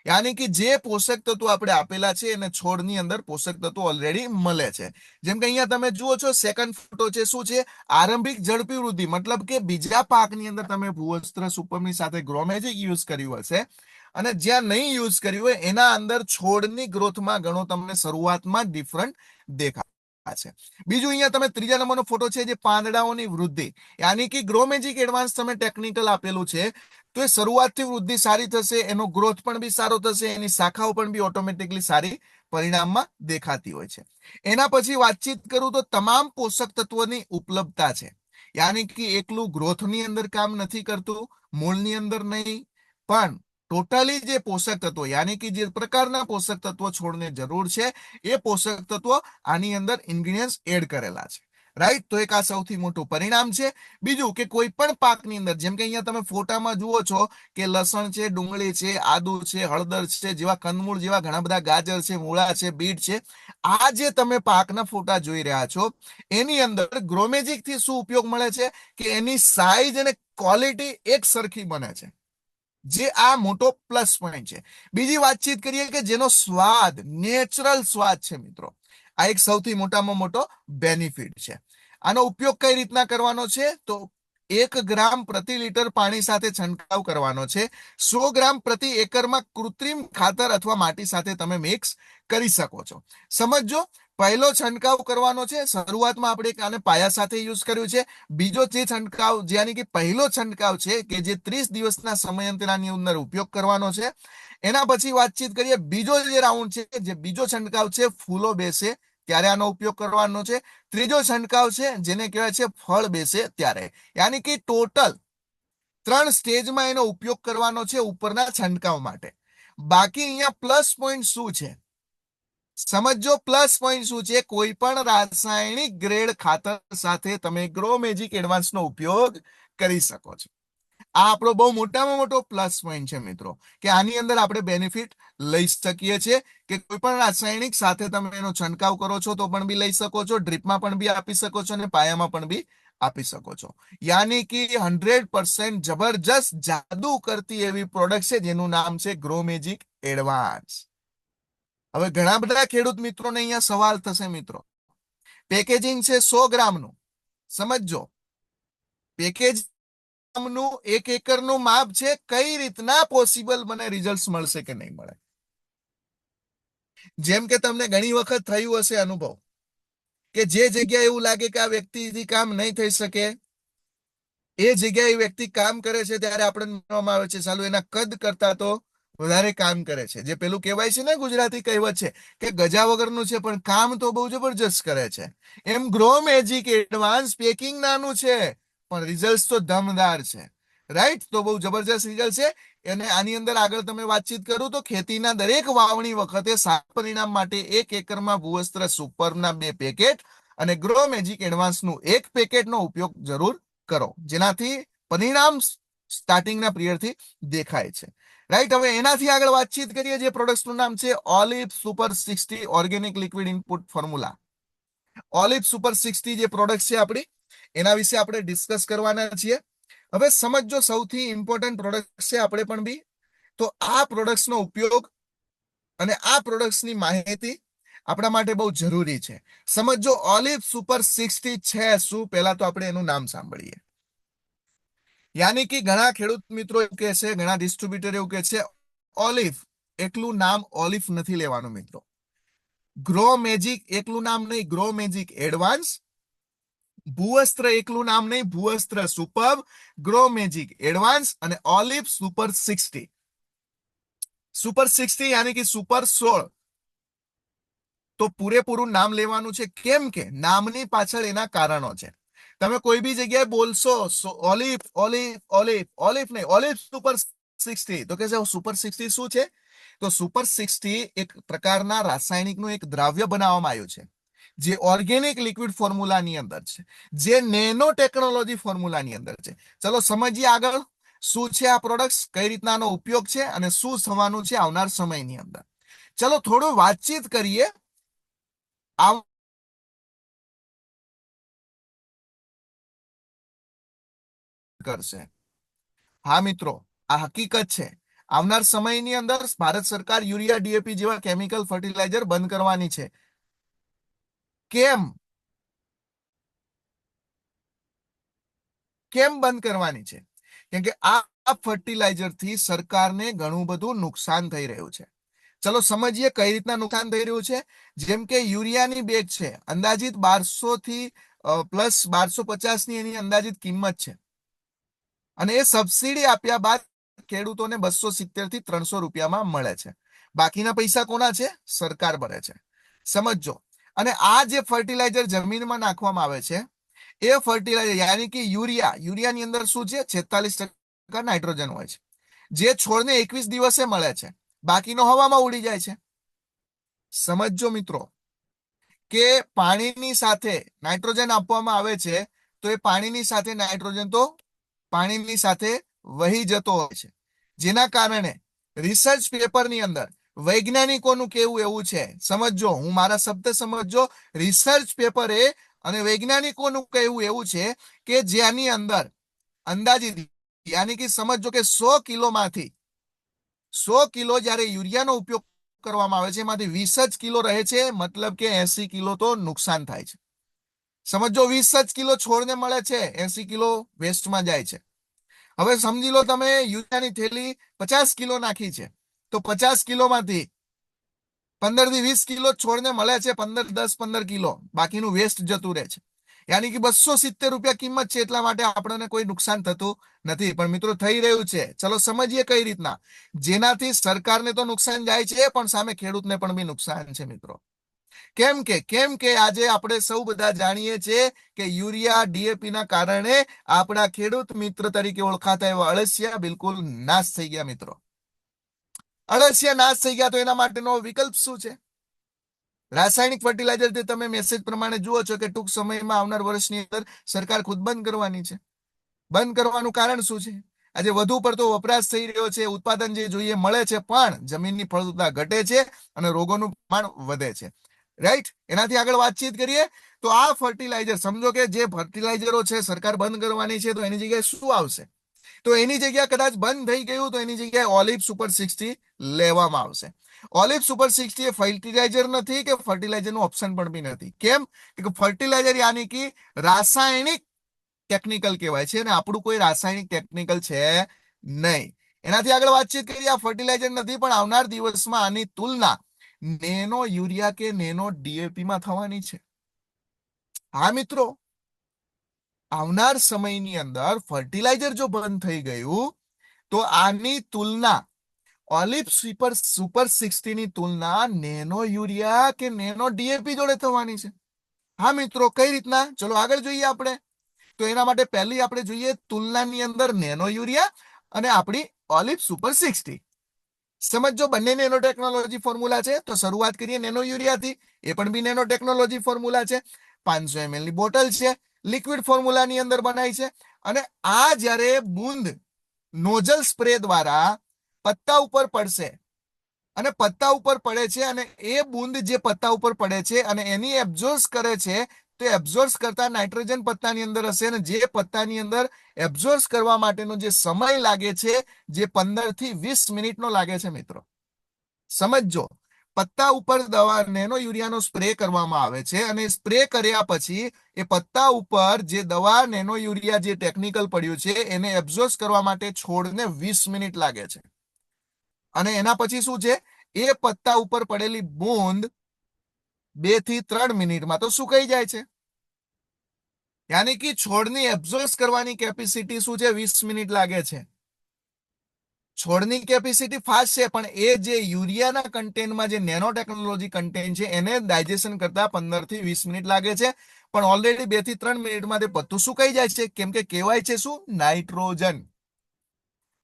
યાની કે જે પોષક તત્વો આપણે આપેલા છે એને છોડની અંદર પોષક તત્વો ઓલરેડી મળે છે. જેમ કે અહીંયા તમે જુઓ છો, સેકન્ડ ફોટો છે, શું છે? આરંભિક ઝડપી વૃદ્ધિ. મતલબ કે બીજા પાકની અંદર તમે ભૂવસ્ત્ર સુપરની સાથે ગ્રોમેજિક યુઝ કર્યું હશે અને જ્યાં નહીં યુઝ કર્યું હોય એના અંદર છોડની ગ્રોથમાં ઘણો તમને શરૂઆતમાં ડિફરન્ટ દેખાય છે. બીજું, અહીંયા તમે ત્રીજા નંબરનો ફોટો છે, જે પાંદડાઓની વૃદ્ધિ, યાની કે ગ્રોમેજિક એડવાન્સ તમે ટેકનિકલ આપેલું છે તો એ શરૂઆતથી વૃદ્ધિ સારી થશે, એનો ગ્રોથ પણ બી સારો થશે, એની શાખાઓ પણ બી ઓટોમેટિકલી સારી પરિણામમાં દેખાતી હોય છે. એના પછી વાતચીત કરું તો તમામ પોષક તત્વોની ઉપલબ્ધતા છે. યાની કે એકલું ગ્રોથની અંદર કામ નથી કરતું, મૂળની અંદર નહીં, પણ ટોટલી જે પોષક તત્વો, યાની કે જે પ્રકારના પોષક તત્વો છોડને જરૂર છે એ પોષક તત્વો આની અંદર ઇન્ગ્રેડિયન્ટ્સ એડ કરેલા છે. રાઈટ? તો એક આ સૌથી મોટું પરિણામ છે. બીજું કે કોઈ પણ પાકની અંદર, જેમ કે અહીંયા તમે ફોટામાં જુઓ છો કે લસણ છે, ડુંગળી છે, આદુ છે, હળદર છે, જેવા કંદમૂળ જેવા ઘણા બધા, ગાજર છે, મૂળા છે, બીટ છે, આ જે તમે પાકના ફોટા જોઈ રહ્યા છો એની અંદર ગ્રોમેજિક થી શું ઉપયોગ મળે છે કે એની સાઈઝ અને ક્વોલિટી એક સરખી બને છે, જે આ મોટો પ્લસ પોઈન્ટ છે. બીજી વાતચીત કરીએ કે જેનો સ્વાદ નેચરલ સ્વાદ છે મિત્રો, આ એક સૌથી મોટામાં મોટો બેનિફિટ છે. આનો ઉપયોગ કઈ રીતના કરવાનો છે? તો 1 ગ્રામ પ્રતિ લીટર પાણી સાથે છંટકાવ કરવાનો છે. 100 ગ્રામ પ્રતિ એકરમાં કૃત્રિમ ખાતર અથવા માટી સાથે તમે મિક્સ કરી શકો છો. સમજો, પહેલો છંટકાવ કરવાનો છે, શરૂઆતમાં આપણે આને પાયા સાથે યુઝ કર્યું છે. બીજો જે છંટકાવ, યાની કે પહેલો છંટકાવ છે કે જે 30 દિવસના સમયાંતરાની અંદર ઉપયોગ કરવાનો છે. એના પછી વાતચીત કરીએ, બીજો જે રાઉન્ડ છે, જે બીજો છંટકાવ છે, ફૂલો બેસે ત્યારે આનો ઉપયોગ કરવાનો છે. ત્રીજો છંટકાવ છે જેને કહેવાય છે ફળ બેસે ત્યારે. યાની કે ટોટલ 3 સ્ટેજમાં એનો ઉપયોગ કરવાનો છે ઉપરના છંટકાવ માટે. બાકી અહીંયા પ્લસ પોઈન્ટ શું છે સમજો. પ્લસ પોઈન્ટ શું છે? કોઈ પણ રાસાયણિક ગ્રેડ ખાતર સાથે તમે ગ્રો મેજિક એડવાન્સનો ઉપયોગ કરી શકો છો. આ આપણો બહુ મોટામાં મોટો પ્લસ પોઈન્ટ છે મિત્રો, કે આની અંદર આપણે બેનિફિટ લઈ શકીએ છીએ કે કોઈ પણ રાસાયણિક સાથે તમે એનો છંટકાવ કરો છો તો પણ બી લઈ શકો છો, ડ્રીપમાં પણ બી આપી શકો છો અને પાયામાં પણ બી આપી શકો છો. યાની કે 100% જબરજસ્ત જાદુ કરતી એવી પ્રોડક્ટ છે જેનું નામ છે ગ્રો મેજિક એડવાન્સ. હવે ઘણા બધા ખેડૂત મિત્રોને અહીંયા સવાલ થશે મિત્રો, પેકેજિંગ છે 100 ગ્રામનું, સમજો પેકેજ નું 1 એકરનું માપ છે, કઈ રીતના પોસિબલ મને રિઝલ્ટ મળશે કે નહીં મળે? જેમ કે તમને ઘણી વખત થયું હશે અનુભવ કે જે જગ્યાએ એવું લાગે કે આ વ્યક્તિથી કામ નહીં થઈ શકે એ જગ્યાએ વ્યક્તિ કામ કરે છે ત્યારે આપણે માનવામાં આવે છે ચાલુ એના કદ કરતા તો વધારે કામ કરે છે. જે પેલું કહેવાય છે ને, ગુજરાતી કહેવત છે કે ગજા વગરનું છે પણ કામ તો બહુ જબરજસ્ત કરે છે. એમ ગ્રો મેજિક એડવાન્સ પેકિંગ નાનું છે પણ રિઝલ્ટ તો દમદાર છે. રાઈટ, તો બહુ જબરજસ્ત રિઝલ્ટ છે. અને આની અંદર આગળ તમે વાતચીત કરું તો ખેતીના દરેક વાવણી વખતે સારા પરિણામ માટે 1 એકરમાં ભૂવસ્ત્ર સુપરના 2 પેકેટ અને ગ્રો મેજિક એડવાન્સનું 1 પેકેટનો ઉપયોગ જરૂર કરો, જેનાથી પરિણામ સ્ટાર્ટિંગના પિરિયડથી દેખાય છે. રાઈટ, હવે એનાથી આગળ વાતચીત કરીએ. જે પ્રોડક્ટનું નામ છે olive Super 60 organic liquid input formula. Olive Super 60 જે પ્રોડક્ટ છે આપણી, એના વિશે આપણે ડિસ્કસ કરવાના છીએ. હવે સમજો, સૌથી ઇમ્પોર્ટન્ટ પ્રોડક્ટ છે આપણે પણ બી. તો આ પ્રોડક્ટ્સનો ઉપયોગ અને આ પ્રોડક્ટ્સની માહિતી આપણા માટે બહુ જરૂરી છે. સમજો ઓલિવ સુપર 60 છે શું, પહેલા તો આપણે એનું નામ સાંભળીએ. યાની કે ઘણા ખેડૂત મિત્રો એવું કહે છે, ઘણા ડિસ્ટ્રીબ્યુટર એવું કહે છે ઓલિવ એકલું નામ ઓલિવ નથી લેવાનું મિત્રો. ગ્રો મેજિક એકલું નામ નહીં, ગ્રો મેજિક એડવાન્સ. ભૂવસ્ત્ર એકલું નામ નહીં, ભૂવસ્ત્ર સુપર, ગ્રો મેજિક એડવાન્સ અને ઓલિવ સુપર 60. સુપર 60 યાની કે સુપર 16. તો પૂરેપૂરું નામ લેવાનું છે. કેમ કે નામની પાછળ એના કારણો છે. તમે કોઈ બી જગ્યાએ બોલશો ઓલિવ ઓલિવ ઓલિવ ઓલિવ નહીં, ઓલિવ સુપર 60, તો કે સુપર 60 શું છે? તો સુપર 60 એક પ્રકારના રાસાયણિકનું એક દ્રાવ્ય બનાવવામાં આવ્યું છે, જે ઓર્ગેનિક લિક્વિડ ફોર્મ્યુલાની અંદર છે, જે નેનો ટેકનોલોજી ફોર્મ્યુલાની અંદર છે. ચલો સમજીએ આગળ શું છે આ પ્રોડક્ટ્સ, કઈ રીતનાનો ઉપયોગ છે અને શું થવાનું છે આવનાર સમયની અંદર. ચલો થોડું વાતચીત કરીએ. કરશે. હા મિત્રો, આ હકીકત છે. આવનાર સમયની અંદર ભારત સરકાર યુરિયા, ડીએપી જેવા કેમિકલ ફર્ટિલાઇઝર બંધ કરવાની છે. કેમ કેમ બંધ કરવાની છે? કેમ કે આ ફર્ટિલાઇઝર થી સરકારને ઘણું બધું નુકસાન થઈ રહ્યું છે. ચલો સમજીએ કઈ રીતના નુકસાન થઈ રહ્યું છે. જેમ કે યુરિયાની બેગ છે, અંદાજિત 1200 થી પ્લસ 1250 ની એની અંદાજિત કિંમત છે. અને એ સબસિડી આપ્યા બાદ ખેડૂતોને 270 થી 300 રૂપિયામાં મળે છે. બાકીના પૈસા કોના છે? સરકાર ભરે છે. સમજો. અને આ જે ફર્ટિલાઇઝર જમીનમાં નાખવામાં આવે છે, એ ફર્ટિલાઇઝર યાની કે યુરિયાની અંદર શું છે? 46% નાઇટ્રોજન હોય છે, જે છોડને 21 દિવસે મળે છે, બાકીનો હવામાં ઉડી જાય છે. સમજો મિત્રો કે પાણીની સાથે નાઇટ્રોજન આપવામાં આવે છે, તો એ પાણીની સાથે નાઇટ્રોજન તો પાણીની સાથે વહી જતો હોય છે, જેના કારણે રિસર્ચ પેપરની અંદર વૈજ્ઞાનિકોનું કહેવું એવું છે, સમજો, હું મારા શબ્દ સમજો, રિસર્ચ પેપર એ અને વૈજ્ઞાનિકોનું કહેવું એવું છે કે જેની અંદર અંદાજિત યાની કે સમજો કે 100 કિલોમાંથી 100 કિલો જ્યારે યુરિયાનો ઉપયોગ કરવામાં આવે છે, એમાંથી 20 જ કિલો રહે છે, મતલબ કે 80 કિલો તો નુકસાન થાય છે. સમજો 20 જ કિલો છોડને મળે છે, 80 કિલો વેસ્ટમાં જાય છે. હવે સમજી લો તમે યુરિયાની થેલી 50 કિલો નાખી છે, તો 50 કિલોમાંથી 15 થી 20 કિલો છોડને મળે છે, 15 કિલો, બાકીનું વેસ્ટ જતું રહે છે. યાની કે 270 રૂપિયા કિંમત છે, એટલા માટે આપણને કોઈ નુકસાન થતું નથી. પણ મિત્રો થઈ રહ્યું છે. ચલો સમજીએ કઈ રીતના. જેનાથી સરકારને તો નુકસાન જાય છે, પણ સામે ખેડૂતને પણ બી નુકસાન છે મિત્રો. કેમ કે આજે આપણે સૌ બધા જાણીએ છીએ કે યુરિયા, ડીએપી ના કારણે આપણા ખેડૂત મિત્ર તરીકે ઓળખાતા એવા અળસિયા બિલકુલ નાશ થઈ ગયા મિત્રો. અળસિયા નાશ થઈ ગયા, તો એના માટેનો વિકલ્પ શું છે? રાસાયણિક ફર્ટિલાઇઝર જે તમે મેસેજ પ્રમાણે જુઓ છો કે ટૂંક સમયમાં આવનાર વર્ષની અંદર સરકાર ખુદ બંધ કરવાની છે. બંધ કરવાનું કારણ શું છે? આજે વધુ પડતો વપરાશ થઈ રહ્યો છે, ઉત્પાદન જે જોઈએ મળે છે, પણ જમીનની ફળદ્રુપતા ઘટે છે અને રોગોનું પ્રમાણ વધે છે. રાઈટ, એનાથી આગળ વાતચીત કરીએ તો આ ફર્ટિલાઇઝર સમજો કે જે ફર્ટિલાઇઝરો છે સરકાર બંધ કરવાની છે, તો એની જગ્યાએ શું આવશે? તો એની જગ્યાએ કદાચ બંધ થઈ ગયું તો એની જગ્યાએ ઓલિવ સુપર 60 લેવામાં આવશે. ઓલિવ સુપર 60 એ ફર્ટિલાઇઝર નથી કે ફર્ટિલાઇઝરનું ઓપ્શન પણ બી નથી. કેમ કે ફર્ટિલાઇઝર યાની કે રાસાયણિક ટેકનિકલ કહેવાય છે, અને આપણું કોઈ રાસાયણિક ટેકનિકલ છે નહીં. એનાથી આગળ વાતચીત કરીએ. આ ફર્ટિલાઇઝર નથી, પણ આવનાર દિવસમાં આની તુલના નેનો યુરિયા કે નેનો ડીએપી માં થવાની છે. હા મિત્રો, આવનાર સમયની અંદર ફર્ટિલાઇઝર જો બંધ થઈ ગયું તો આની તુલના ઓલિવ સુપર સુપર 60 ની તુલના નેનો યુરિયા કે નેનો ડીએપી જોડે થવાની છે. હા મિત્રો, કઈ રીતના? ચલો આગળ જોઈએ આપણે. તો એના માટે પહેલી આપણે જોઈએ તુલનાની અંદર નેનો યુરિયા અને આપણી ઓલિવ સુપર 60. સમજો બંને નેનો ટેકનોલોજી ફોર્મ્યુલા છે. તો શરૂઆત કરીએ નેનો યુરિયાથી. એ પણ બી નેનો ટેકનોલોજી ફોર્મ્યુલા છે. 500 ml ની બોટલ છે, લિક્વિડ ફોર્મ્યુલાની અંદર બનાવી છે. અને આ જ્યારે બૂંદ નોઝલ સ્પ્રે દ્વારા પત્તા ઉપર પડશે અને પત્તા ઉપર પડે છે અને એ બૂંદ જે પત્તા ઉપર પડે છે અને એની એબ્ઝોર્બ કરે છે, તો એબ્ઝોર્બ કરતા નાઇટ્રોજન પત્તાની અંદર હશે અને જે પત્તાની અંદર એબ્ઝોર્બ કરવા માટેનો જે સમય લાગે છે, જે 15 થી 20 મિનિટનો લાગે છે મિત્રો. સમજો, પત્તા ઉપર દવા નેનો યુરિયાનો સ્પ્રે કરવામાં આવે છે અને સ્પ્રે કર્યા પછી એ પત્તા ઉપર જે દવા નેનો યુરિયા જે ટેકનિકલ પડ્યું છે એને એબ્ઝોર્બ કરવા માટે છોડને 20 મિનિટ લાગે છે. અને એના પછી શું છે, એ પત્તા ઉપર પડેલી બૂંદ 2 થી 3 મિનિટમાં તો સુકાઈ જાય છે. યાની કે છોડની એબ્ઝોર્બ કરવાની કેપેસિટી શું છે, 20 મિનિટ લાગે છે. છોડની કેપેસિટી ફાસ્ટ છે, પણ એ જે યુરિયાના કન્ટેન્ટમાં જે નેનો ટેકનોલોજી કન્ટેન્ટ છે એને ડાયજેશન કરતા 15 થી 20 મિનિટ લાગે છે. પણ ઓલરેડી 2 થી 3 મિનિટમાં તે પત્તું સુકાઈ જાય છે. કેમ કે કહેવાય છે શું? નાઇટ્રોજન.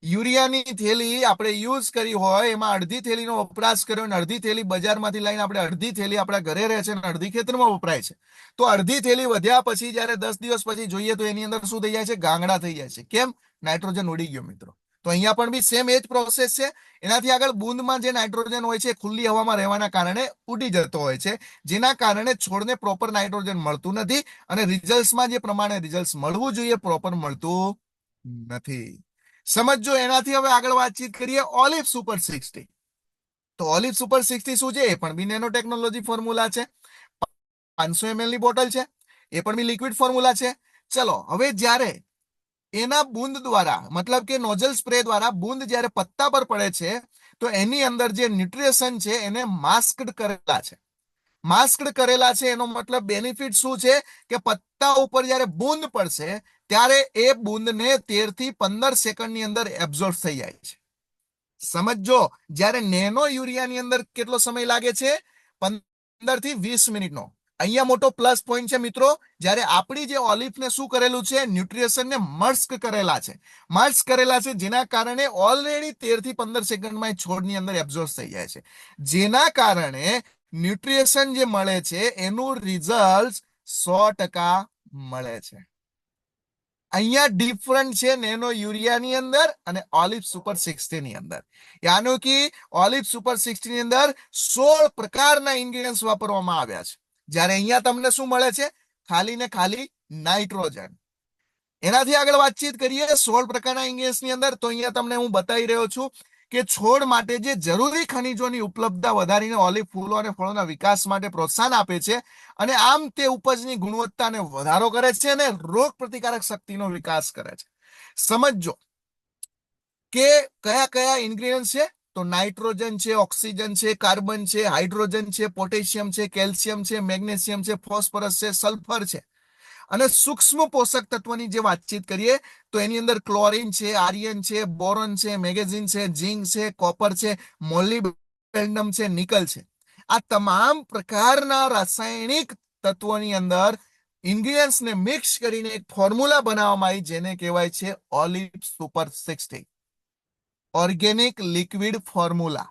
યુરિયાની થેલી આપણે યુઝ કરી હોય, એમાં અડધી થેલીનો વપરાશ કર્યો અને અડધી થેલી બજારમાંથી લઈને આપણે અડધી થેલી આપણા ઘરે રહે છે અને અડધી ખેતરમાં વપરાય છે. તો અડધી થેલી વધ્યા પછી જયારે 10 દિવસ પછી જોઈએ તો એની અંદર શું થઈ જાય છે? ગાંગડા થઈ જાય છે. કેમ? નાઇટ્રોજન ઉડી ગયો મિત્રો. તો અહીંયા પણ બી સેમ એ જ પ્રોસેસ છે. એનાથી આગળ બૂંદમાં જે નાઇટ્રોજન હોય છે ખુલ્લી હવામાં રહેવાના કારણે ઉડી જતો હોય છે, જેના કારણે છોડને પ્રોપર નાઇટ્રોજન મળતું નથી અને રિઝલ્ટમાં જે પ્રમાણે રિઝલ્ટ મળવું જોઈએ પ્રોપર મળતું નથી. સમજો, એનાથી હવે આગળ વાતચીત કરીએ ઓલિવ સુપર 60. તો ઓલિવ સુપર 60 શું છે? એ પણ બી નેનો ટેકનોલોજી ફોર્મ્યુલા છે. 500 ml ની બોટલ છે. એ પણ બી લિક્વિડ ફોર્મ્યુલા છે. ચલો, હવે જ્યારે એના બૂંદ દ્વારા, મતલબ કે નોઝલ સ્પ્રે દ્વારા બૂંદ જ્યારે પત્તા પર પડે છે તો એની અંદર જે ન્યુટ્રિશન છે એને માસ્કડ કરેલા છે. માસ્કડ કરેલા છે એનો મતલબ બેનિફિટ શું છે કે પત્તા ઉપર જ્યારે બૂંદ પડશે ત્યારે એ બૂંદને 13 થી 15 સેકન્ડની અંદર એબ્ઝોર્બ થઈ જાય છે. સમજો, જ્યારે નેનો યુરિયાની અંદર કેટલો સમય લાગે છે? 15 થી 20 મિનિટનો. અહીંયા મોટો પ્લસ પોઈન્ટ છે મિત્રો, જ્યારે આપણી જે ઓલિવને શું કરેલું છે? ન્યુટ્રિશનને મર્સ્ક કરેલા છે. મર્સ્ક કરેલા છે જેના કારણે ઓલરેડી 13 થી 15 સેકન્ડમાં છોડની અંદર એબ્ઝોર્બ થઈ જાય છે. જેના કારણે ન્યુટ્રિશન જે મળે છે એનું રિઝલ્ટ 100% મળે છે. અહીંયા ડિફરન્ટ છે નેનો યુરિયાની અંદર અને ઓલિવ સુપર 60 ની અંદર. યાનું કે ઓલિવ સુપર 60 ની અંદર 16 પ્રકારના ઇન્ગ્રેડિયન્ટ્સ વાપરવામાં આવ્યા છે, જ્યારે અહીંયા તમને શું મળે છે? ખાલી ને ખાલી નાઇટ્રોજન. એનાથી આગળ વાતચીત કરીએ 16 પ્રકારના ઇન્ગ્રેડિયન્ટ્સ ની અંદર. તો અહીંયા તમને હું બતાવી રહ્યો છું કે છોડ માટે જે જરૂરી ખનિજોની ઉપલબ્ધતા વધારીને ઓલિવ ફૂલો અને ફળોના વિકાસ માટે પ્રોત્સાહન આપે છે અને આમ તે ઉપજની ગુણવત્તાને વધારો કરે છે અને રોગ પ્રતિકારક શક્તિનો વિકાસ કરે છે. સમજો કે કયા કયા ઇન્ગ્રેડિયન્ટ છે? તો નાઇટ્રોજન છે, ઓક્સિજન છે, કાર્બન છે, હાઇડ્રોજન છે, પોટેશિયમ છે, કેલ્શિયમ છે, મેગ્નેશિયમ છે, ફોસ્ફરસ છે, સલ્ફર છે. અને સૂક્ષ્મ પોષક તત્વની જે વાતચીત કરીએ તો એની અંદર ક્લોરીન છે, આર્યન છે, બોરોન છે, મેગ્નેઝિયમ છે, ઝિંક છે, કોપર છે, મોલિબ્ડેનમ છે, નિકલ છે. આ તમામ પ્રકારના રાસાયણિક તત્વોની અંદર ઇન્ગ્રેડિયન્ટ્સને મિક્સ કરીને એક ફોર્મ્યુલા બનાવવામાં આવી જેને કહેવાય છે olive Super 60 organic liquid formula.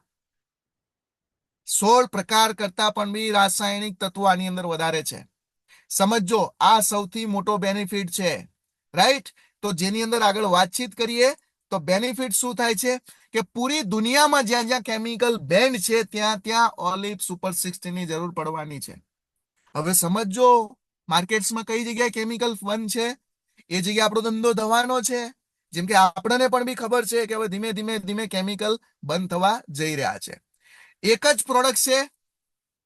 16 પ્રકાર કરતા પણ બી રાસાયણિક તત્વો આની અંદર વધારે છે. સમજો, આ સૌથી મોટો બેનિફિટ છે, રાઈટ? તો જેની અંદર આગળ વાતચીત કરીએ તો બેનિફિટ શું થાય છે કે પૂરી દુનિયામાં જ્યાં જ્યાં કેમિકલ બેન્ડ છે ત્યાં ત્યાં ઓલિવ સુપર 60 ની જરૂર પડવાની છે. હવે સમજો, માર્કેટ્સમાં કઈ જગ્યાએ કેમિકલ બંધ છે? એ જગ્યાએ આપણો ધંધો દવાનો છે. જેમ કે આપણને પણ બી ખબર છે કે હવે ધીમે ધીમે ધીમે કેમિકલ બંધ થવા જઈ રહ્યા છે. એક જ પ્રોડક્ટ છે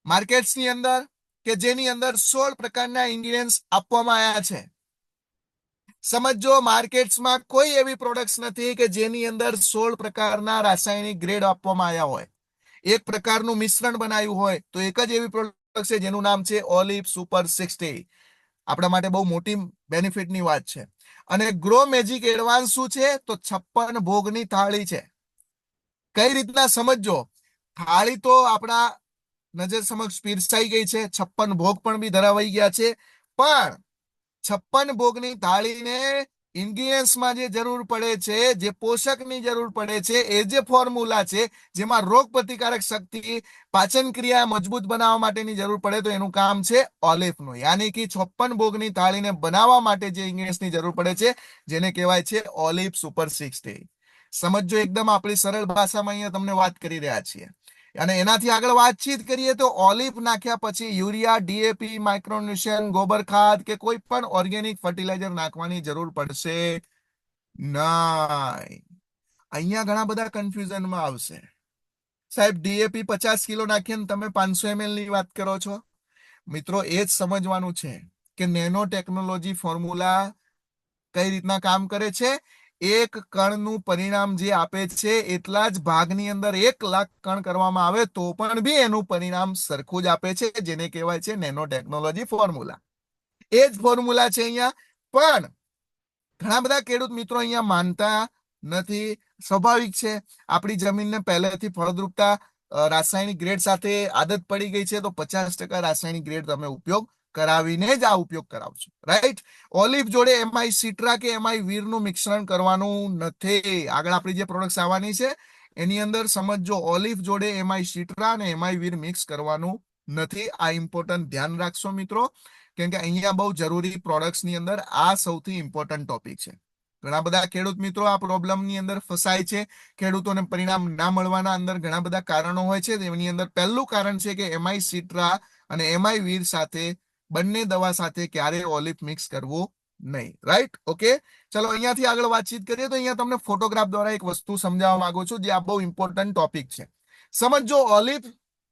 માર્કેટ્સની અંદર કે જેની અંદર 16 પ્રકારના ઇન્ગ્રેડિયન્ટ્સ આપવામાં આવ્યા છે. સમજો, માર્કેટ્સમાં કોઈ એવી પ્રોડક્ટ્સ નથી કે જેની અંદર 16 પ્રકારના રાસાયણિક ગ્રેડ આપવામાં આવ્યા હોય. એક પ્રકારનું મિશ્રણ બનાવ્યું હોય તો એક જ એવી પ્રોડક્ટ છે જેનું નામ છે ઓલિવ સુપર 60. આપણા માટે બહુ મોટી બેનિફિટની વાત છે. અને ગ્રો મેજિક એડવાન્સ શું છે? તો 56 ભોગની થાળી છે. કઈ રીતના સમજો? થાળી તો આપણા નજર સમક્ષ પીરસાઈ ગઈ છે, 56 ભોગ પણ બી ધરાવાઈ ગયા છે, પણ 56 ભોગની થાળીને ઇન્ગ્રીડિયન્ટ્સમાં જે જરૂર પડે છે, જે પોષકની જરૂર પડે છે, એ જે ફોર્મ્યુલા છે, જેમાં રોગ પ્રતિકારક શક્તિ, પાચન ક્રિયા મજબૂત બનાવવા માટેની જરૂર પડે, તો એનું કામ છે ઓલિફનું. યાની કે 56 ભોગની થાળીને બનાવવા માટે જે ઇન્ગ્રીડિયન્ટ્સની જરૂર પડે છે, જેને કહેવાય છે ઓલિફ સુપર 60. સમજો, એકદમ આપણી સરળ ભાષામાં અહીંયા તમને વાત કરી રહ્યા છીએ. અને એનાથી આગળ વાતચીત કરીએ તો ઓલિફ નાખ્યા પછી યુરિયા, ડીએપી, માઇક્રોન્યુટ્રિશન, ગોબર ખાદ કે કોઈ પણ ઓર્ગેનિક ફર્ટિલાઇઝર નાખવાની જરૂર પડશે નહીં. અહીંયા ઘણા બધા કન્ફ્યુઝનમાં આવશે. સાહેબ, ડીએપી 50 કિલો નાખીએ ને તમે 500 ml ની વાત કરો છો. મિત્રો, એ જ સમજવાનું છે કે નેનો ટેકનોલોજી ફોર્મ્યુલા કઈ રીતના કામ કરે છે. એક કણનું પરિણામ જે આપે છે, એટલા જ ભાગની અંદર 1 લાખ કણ કરવામાં આવે તો પણ બી એનું પરિણામ સરખું જ આપે છે, જેને કહેવાય છે નેનો ટેકનોલોજી ફોર્મ્યુલા. એ જ ફોર્મ્યુલા છે અહીંયા. પણ ઘણા બધા ખેડૂત મિત્રો અહીંયા માનતા નથી. સ્વાભાવિક છે, આપણી જમીનને પહેલેથી ફળદ્રુપતા રાસાયણિક ગ્રેડ સાથે આદત પડી ગઈ છે, તો 50% રાસાયણિક ગ્રેડ તમે ઉપયોગ કરાવીને જ આ ઉપયોગ કરાવશો, રાઈટ. ઓલિફ જોડે એમઆઈ સિટ્રા કે એમઆઈ વીર નું મિશ્રણ કરવાનું નથી. આગળ આપણી જે પ્રોડક્ટ આવવાની છે એની અંદર સમજો, ઓલિફ જોડે એમઆઈ સિટ્રા અને એમઆઈ વીર મિક્સ કરવાનું નથી. આ ઇમ્પોર્ટન્ટ ધ્યાન રાખશો મિત્રો, કેમ કે અહીંયા બહુ જરૂરી પ્રોડક્ટ્સની અંદર આ સૌથી ઇમ્પોર્ટન્ટ ટોપિક છે. ઘણા બધા ખેડૂત મિત્રો આ પ્રોબ્લેમની અંદર ફસાય છે. ખેડૂતોને પરિણામ ના મળવાના અંદર ઘણા બધા કારણો હોય છે. એની અંદર પહેલું કારણ છે કે એમઆઈ સિટ્રા અને એમઆઈ વીર સાથે, બંને દવા સાથે ક્યારે ઓલિફ મિક્સ કરવું નહીં, રાઈટ. ઓકે, ચલો અહીંયાથી આગળ વાતચીત કરીએ તો અહીંયા તમને ફોટોગ્રાફ દ્વારા એક વસ્તુ સમજાવવા માંગુ છું, જે આ બહુ ઇમ્પોર્ટન્ટ ટોપિક છે. સમજો ઓલિફ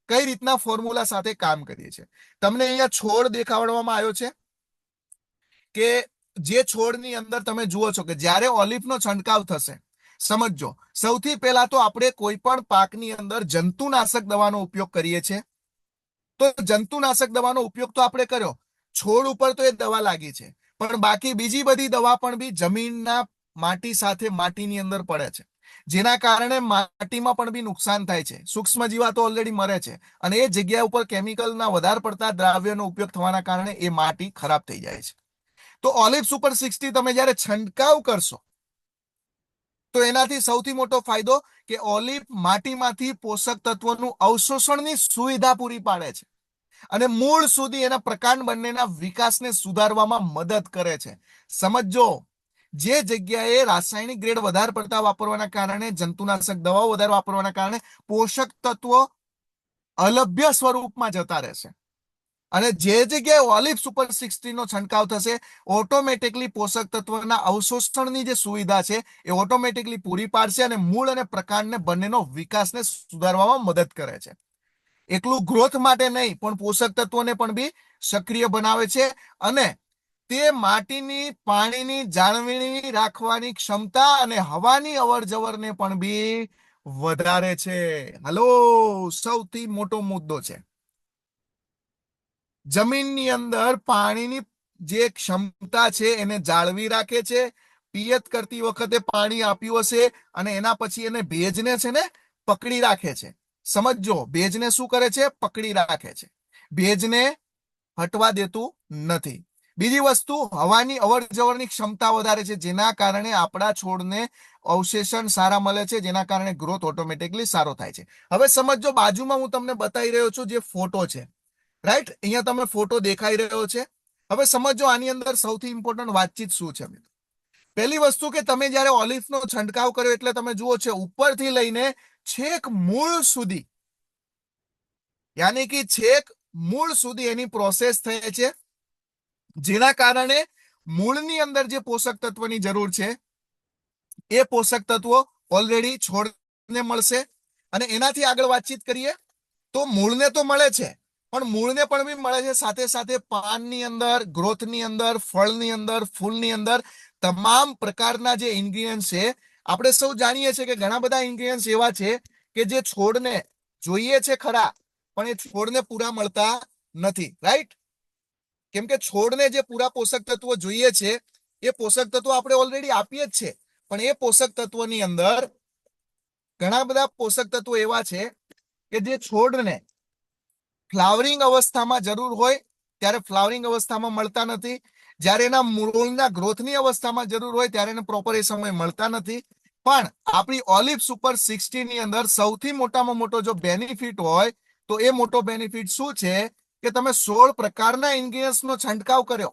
કઈ રીતના ફોર્મ્યુલા સાથે કામ કરીએ છીએ. તમને અહીંયા છોડ દેખાડવામાં આવ્યો છે કે જે છોડની અંદર તમે જુઓ છો કે જ્યારે ઓલિફનો છંટકાવ થશે, સમજો, સૌથી પહેલા તો આપણે કોઈ પણ પાકની અંદર જંતુનાશક દવાનો ઉપયોગ કરીએ છીએ. તો જંતુનાશક દવાનો ઉપયોગ તો આપણે કર્યો, છોડ ઉપર તો એ દવા લાગી છે, પણ બાકી બીજી બધી દવા પણ બી જમીનના માટી સાથે માટીની અંદર પડે છે, જેના કારણે માટીમાં પણ બી નુકસાન થાય છે. સૂક્ષ્મ જીવાતો ઓલરેડી મરે છે, અને એ જગ્યા ઉપર કેમિકલના વધારે પડતા દ્રાવ્યનો ઉપયોગ થવાના કારણે એ માટી ખરાબ થઈ જાય છે. તો ઓલિફ સુપર 60 તમે જ્યારે છંટકાવ કરશો તો એનાથી સૌથી મોટો ફાયદો કે ઓલિફ માટીમાંથી પોષક તત્વોનું અવશોષણની સુવિધા પૂરી પાડે છે અને મૂળ સુધી એના પ્રકાંડ બંનેના વિકાસને સુધારવામાં મદદ કરે છે. સમજો, જે જગ્યાએ રાસાયણિક ગ્રેડ વધારે પડતા વાપરવાના કારણે, જંતુનાશક દવાઓ વધારે વાપરવાના કારણે પોષક તત્વો અલભ્ય સ્વરૂપમાં જતા રહેશે, અને જે જગ્યાએ ઓલિફ સુપર 60 નો છંટકાવ થશે, ઓટોમેટિકલી પોષક તત્વના અવશોષણની જે સુવિધા છે એ ઓટોમેટિકલી પૂરી પાડશે અને મૂળ અને પ્રકાંડને બંનેનો વિકાસને સુધારવામાં મદદ કરે છે. એકલું ગ્રોથ માટે નહીં, પણ પોષક તત્વોને પણ બી સક્રિય બનાવે છે અને તે માટીની, પાણીની જાળવણી રાખવાની ક્ષમતા અને હવાની અવરજવરને પણ બી વધારે છે. હલો, સૌથી મોટો મુદ્દો છે. જમીનની અંદર પાણીની જે ક્ષમતા છે એને જાળવી રાખે છે. પિયત કરતી વખતે પાણી આપ્યું હશે અને એના પછી એને ભેજને છે ને પકડી રાખે છે. સમજો, ભેજને શું કરે છે? પકડી રાખે છે. ભેજને હટવા દેતું નથી. બીજી વસ્તુ, હવાની અવરજવરની ક્ષમતા વધારે છે, જેના કારણે આપણા છોડને અવશેષણ સારા મળે છે, જેના કારણે ગ્રોથ ઓટોમેટિકલી સારો થાય છે. હવે સમજો, બાજુમાં હું તમને બતાવી રહ્યો છું જે ફોટો છે, રાઈટ. અહીંયા તમે ફોટો દેખાઈ રહ્યો છે. હવે સમજો, આની અંદર સૌથી ઇમ્પોર્ટન્ટ વાતચીત શું છે? પહેલી વસ્તુ કે તમે જ્યારે ઓલિફનો છંટકાવ કર્યો એટલે તમે જુઓ છો ઉપરથી લઈને છેક મૂળ સુધી, યાની કે છેક મૂળ સુધી એની પ્રોસેસ થાય છે, જેના કારણે મૂળની અંદર જે પોષક તત્વની જરૂર છે એ પોષક તત્વો ઓલરેડી છોડને મળશે. અને એનાથી આગળ વાતચીત કરીએ તો મૂળને તો મળે છે, પણ મૂળને પણ બી મળે છે સાથે સાથે પાનની અંદર, ગ્રોથની અંદર, ફળની અંદર, ફૂલની અંદર તમામ પ્રકારના જે ઇન્ગ્રીડિયન્ટ છે. આપણે સૌ જાણીએ છીએ કે ઘણા બધા ઇન્ગ્રીડિયન્ટ એવા છે કે જે છોડને જોઈએ છે ખરા, પણ એ છોડને પૂરા મળતા નથી, રાઈટ. કેમ કે છોડને જે પૂરા પોષક તત્વો જોઈએ છે એ પોષક તત્વો આપણે ઓલરેડી આપીએ જ છે, પણ એ પોષક તત્વોની અંદર ઘણા બધા પોષક તત્વો એવા છે કે જે છોડને ફ્લાવરિંગ અવસ્થામાં જરૂર હોય ત્યારે ફ્લાવરિંગ અવસ્થામાં મળતા નથી, જ્યારે એના મૂળના ગ્રોથની અવસ્થામાં જરૂર હોય ત્યારે એને પ્રોપર એ સમય મળતા નથી. પણ આપણી ઓલિવ સુપર 60 ની અંદર સૌથી મોટામાં મોટો જો બેનિફિટ હોય તો એ મોટો બેનિફિટ શું છે કે તમે 16 પ્રકારના ઇન્ગ્રેડિયન્ટ્સનો છંટકાવ કર્યો,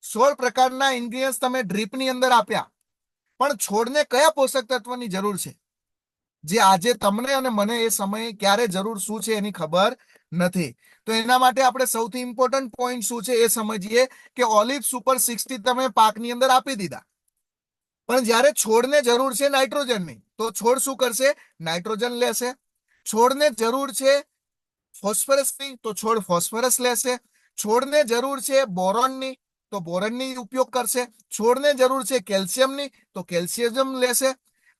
16 પ્રકારના ઇન્ગ્રેડિયન્ટ્સ તમે ડ્રીપની અંદર આપ્યા, પણ છોડને કયા પોષક તત્વની જરૂર છે જે આજે તમને અને મને એ સમયે ક્યારે જરૂર શું છે એની ખબર નથી. તો એના માટે આપણે સૌથી ઇમ્પોર્ટન્ટ પોઈન્ટ શું છે એ સમજીએ કે ઓલિવ સુપર 60 તમે પાકની અંદર આપી દીધા, પણ જ્યારે છોડને જરૂર છે નાઇટ્રોજનની તો છોડ શું કરશે? નાઇટ્રોજન લેશે. છોડને જરૂર છે ફોસ્ફરસની તો છોડ ફોસ્ફરસ લેશે. છોડને જરૂર છે બોરોનની તો બોરોનની ઉપયોગ કરશે. છોડને જરૂર છે કેલ્શિયમની તો કેલ્શિયમ લેશે.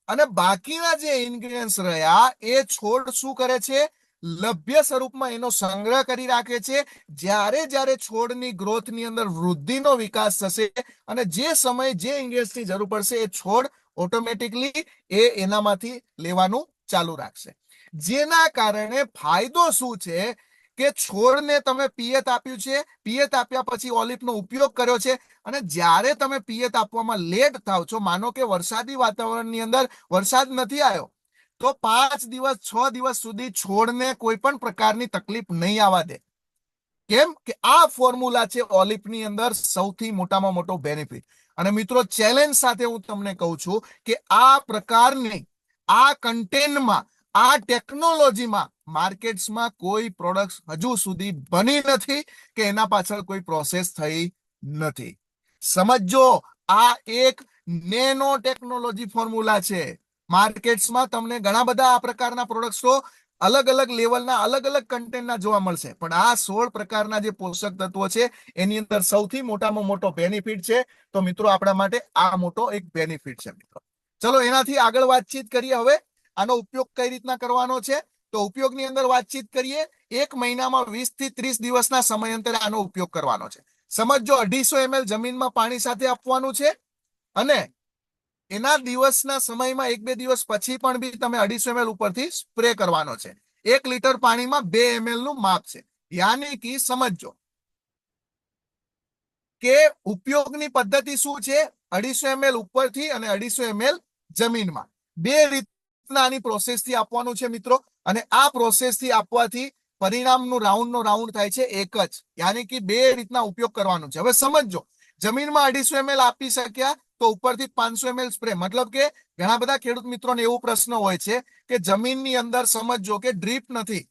અને બાકીના જે ઇન્ગ્રેડિયન્ટ્સ રહ્યા એ છોડ શું કરે છે? લભ્ય સ્વરૂપમાં એનો સંગ્રહ કરી રાખે છે. જ્યારે જ્યારે છોડની ગ્રોથની અંદર વૃદ્ધિનો વિકાસ થશે અને જે સમય જે ઇન્ગ્રેડિયન્ટ્સની જરૂર પડશે એ છોડ ઓટોમેટિકલી એનામાંથી લેવાનું ચાલુ રાખશે. જેના કારણે ફાયદો શું છે કે છોડને તમે પિયત આપ્યું છે, પિયત આપ્યા પછી ઓલિવનો ઉપયોગ કર્યો છે, અને જ્યારે તમે પિયત આપવામાં લેટ થાવ છો, માનો કે વરસાદી વાતાવરણની અંદર વરસાદ નથી આવ્યો તો 5 દિવસ 6 દિવસ સુધી છોડને કોઈ પણ પ્રકારની તકલીફ નહીં આવવા દે. કેમ કે આ ફોર્મ્યુલા છે ઓલિવની અંદર સૌથી મોટામાં મોટો બેનિફિટ. અને મિત્રો ચેલેન્જ સાથે હું તમને કહું છું કે આ પ્રકારની આ કન્ટેન્ટમાં આ ટેકનોલોજીમાં માર્કેટ્સમાં કોઈ પ્રોડક્ટ હજુ સુધી બની નથી કે એના પાછળ કોઈ પ્રોસેસ થઈ નથી. સમજો, આ એક નેનો ટેકનોલોજી ફોર્મ્યુલા છે. માર્કેટ્સમાં તમને ઘણા બધા આ પ્રકારના પ્રોડક્ટ્સો અલગ અલગ લેવલના અલગ અલગ કન્ટેન્ટના જોવા મળશે, પણ આ 16 પ્રકારના જે પોષક તત્વો છે એની અંદર સૌથી મોટામાં મોટો બેનિફિટ છે. તો મિત્રો આપણા માટે આ મોટો એક બેનિફિટ છે મિત્રો. ચલો એનાથી આગળ વાતચીત કરીએ. હવે આનો ઉપયોગ કઈ રીતના કરવાનો છે તો ઉપયોગની અંદર વાતચીત કરીએ. 1 મહિનામાં 20 થી 30 દિવસના સમયાંતરે આનો ઉપયોગ કરવાનો છે. સમજો 250 ml જમીનમાં પાણી સાથે આપવાનું છે અને એના દિવસના સમયમાં 1-2 દિવસ પછી પણ બી તમે 250 ml ઉપરથી સ્પ્રે કરવાનો છે. 1 લીટર પાણીમાં 2 ml નું માપ છે. યાની કે સમજો કે ઉપયોગની પદ્ધતિ શું છે? 250 ml ઉપરથી અને 250 ml જમીનમાં. બે રીતના આની પ્રોસેસથી આપવાનું છે મિત્રો. અને આ પ્રોસેસથી આપવાથી પરિણામનું રાઉન્ડ થાય છે એક જ. યાની કે બે રીતના ઉપયોગ કરવાનો છે. હવે સમજો, જમીનમાં 250 ml આપી શક્યા તો ઉપરથી 500 ml સ્પ્રે. મતલબ કે ઘણા બધા ખેડૂત મિત્રોને એવો પ્રશ્ન હોય છે કે જમીનની અંદર સમજો કે ડ્રીપ નથી,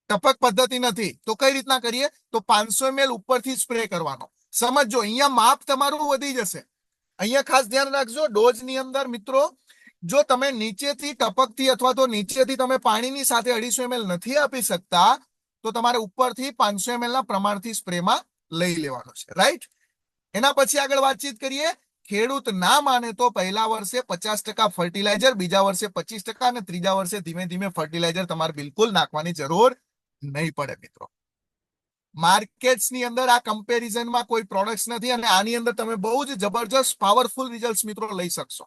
ટપક પદ્ધતિ નથી, તો કઈ રીતના કરીએ? તો 500 ml ઉપરથી સ્પ્રે કરવાનો. સમજો અહીંયા માપ તમારું વધી જશે. અહીંયા ખાસ ધ્યાન રાખજો, ડોઝની અંદર મિત્રો જો તમે નીચેથી ટપકથી અથવા તો નીચેથી તમે પાણીની સાથે 250 ml નથી આપી શકતા તો તમારે ઉપરથી 500 ml ના પ્રમાણથી સ્પ્રેમાં લઈ લેવાનો છે. રાઈટ? એના પછી આગળ વાતચીત કરીએ. ખેડૂત ના માને તો પહેલા વર્ષે 50% ફર્ટિલાઇઝર, બીજા વર્ષે 25% અને ત્રીજા વર્ષે ધીમે ધીમે ફર્ટિલાઇઝર તમારે બિલકુલ નાખવાની જરૂર નહીં પડે મિત્રો. માર્કેટ્સની અંદર આ કમ્પેરિઝનમાં કોઈ પ્રોડક્ટ્સ નથી અને આની અંદર તમે બહુ જ જબરજસ્ત પાવરફુલ રિઝલ્ટ મિત્રો લઈ શકશો.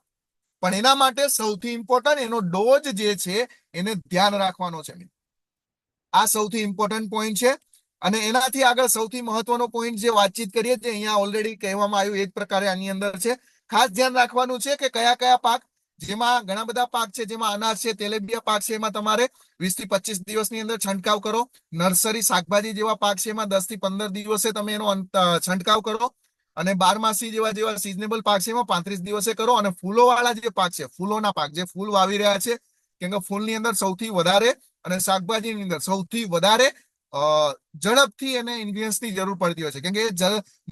પણ એના માટે સૌથી ઇમ્પોર્ટન્ટ એનો ડોઝ જે છે એને ધ્યાન રાખવાનો છે. આ સૌથી ઇમ્પોર્ટન્ટ પોઈન્ટ છે. અને એનાથી આગળ સૌથી મહત્વનો પોઈન્ટ જે વાતચીત કરીએ તે અહીંયા ઓલરેડી કહેવામાં આવ્યું એ જ પ્રકારે આની અંદર છે. ખાસ ધ્યાન રાખવાનું છે કે કયા કયા પાક, જેમાં ઘણા બધા પાક છે, જેમાં અનાજ છે, તેલીબિયા પાક છે, એમાં તમારે 20 થી 25 દિવસની અંદર છંટકાવ કરો. નર્સરી શાકભાજી જેવા પાક છે એમાં 10 થી 15 દિવસે તમે એનો છંટકાવ કરો. અને બારમાસી જેવા જેવા સિઝનેબલ પાક છે એમાં 35 દિવસે કરો. અને ફૂલોવાળા જે પાક છે, ફૂલોના પાક, જે ફૂલ વાવી રહ્યા છે, કેમ કે ફૂલની અંદર સૌથી વધારે અને શાકભાજીની અંદર સૌથી વધારે ઝડપથી એને ઇન્ગ્રેડિયન્ટ્સની જરૂર પડતી હોય છે, કેમ કે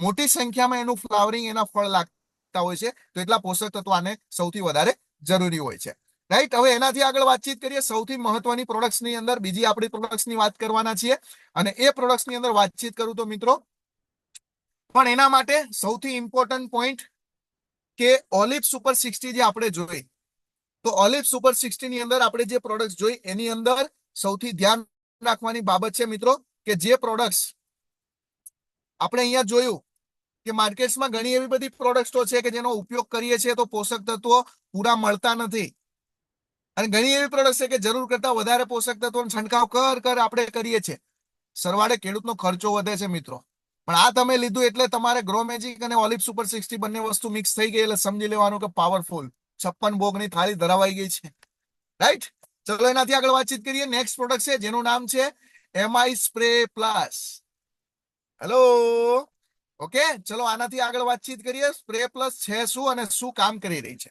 મોટી સંખ્યામાં એનું ફ્લાવરિંગ, એના ફળ લાગતા હોય છે, તો એટલા પોષક તત્વો આને સૌથી વધારે જરૂરી હોય છે. રાઈટ? હવે એનાથી આગળ વાતચીત કરીએ. સૌથી મહત્વની પ્રોડક્ટ્સની અંદર બીજી આપણી પ્રોડક્ટ્સની વાત કરવાના છીએ. અને એ પ્રોડક્ટ્સની અંદર વાતચીત કરું તો મિત્રો, પણ એના માટે સૌથી ઇમ્પોર્ટન્ટ પોઈન્ટ કે ઓલિવ સુપર 60 જે આપણે જોઈ, તો ઓલિવ સુપર 60 ની અંદર આપણે જે પ્રોડક્ટ જોઈ એની અંદર સૌથી ધ્યાન રાખવાની બાબત છે મિત્રો કે જે પ્રોડક્ટ્સ આપણે અહીંયા જોયું કે માર્કેટ્સમાં ઘણી એવી બધી પ્રોડક્ટો છે કે જેનો ઉપયોગ કરીએ છીએ તો પોષક તત્વો પૂરા મળતા નથી, અને ઘણી એવી પ્રોડક્ટ છે કે જરૂર કરતા વધારે પોષક તત્વોનો છંટકાવ આપણે કરીએ છીએ. સરવાળે ખેડૂતનો ખર્ચો વધે છે મિત્રો. પણ આ તમે લીધું એટલે તમારે ગ્રો મેજિક અને ઓલિવ સુપર 60 બંને વસ્તુ મિક્સ થઈ ગઈ એટલે સમજી લેવાનું કે પાવરફુલ 56 ભોગની થાળી ધરાવાઈ ગઈ છે. રાઈટ, ચલો એનાથી આગળ વાતચીત કરીએ. નેક્સ્ટ પ્રોડક્ટ છે જેનું નામ છે MI spray plus. Hello, okay, ચલો આનાથી આગળ વાતચીત કરીએ. સ્પ્રે પ્લસ છે શું અને શું કામ કરી રહી છે?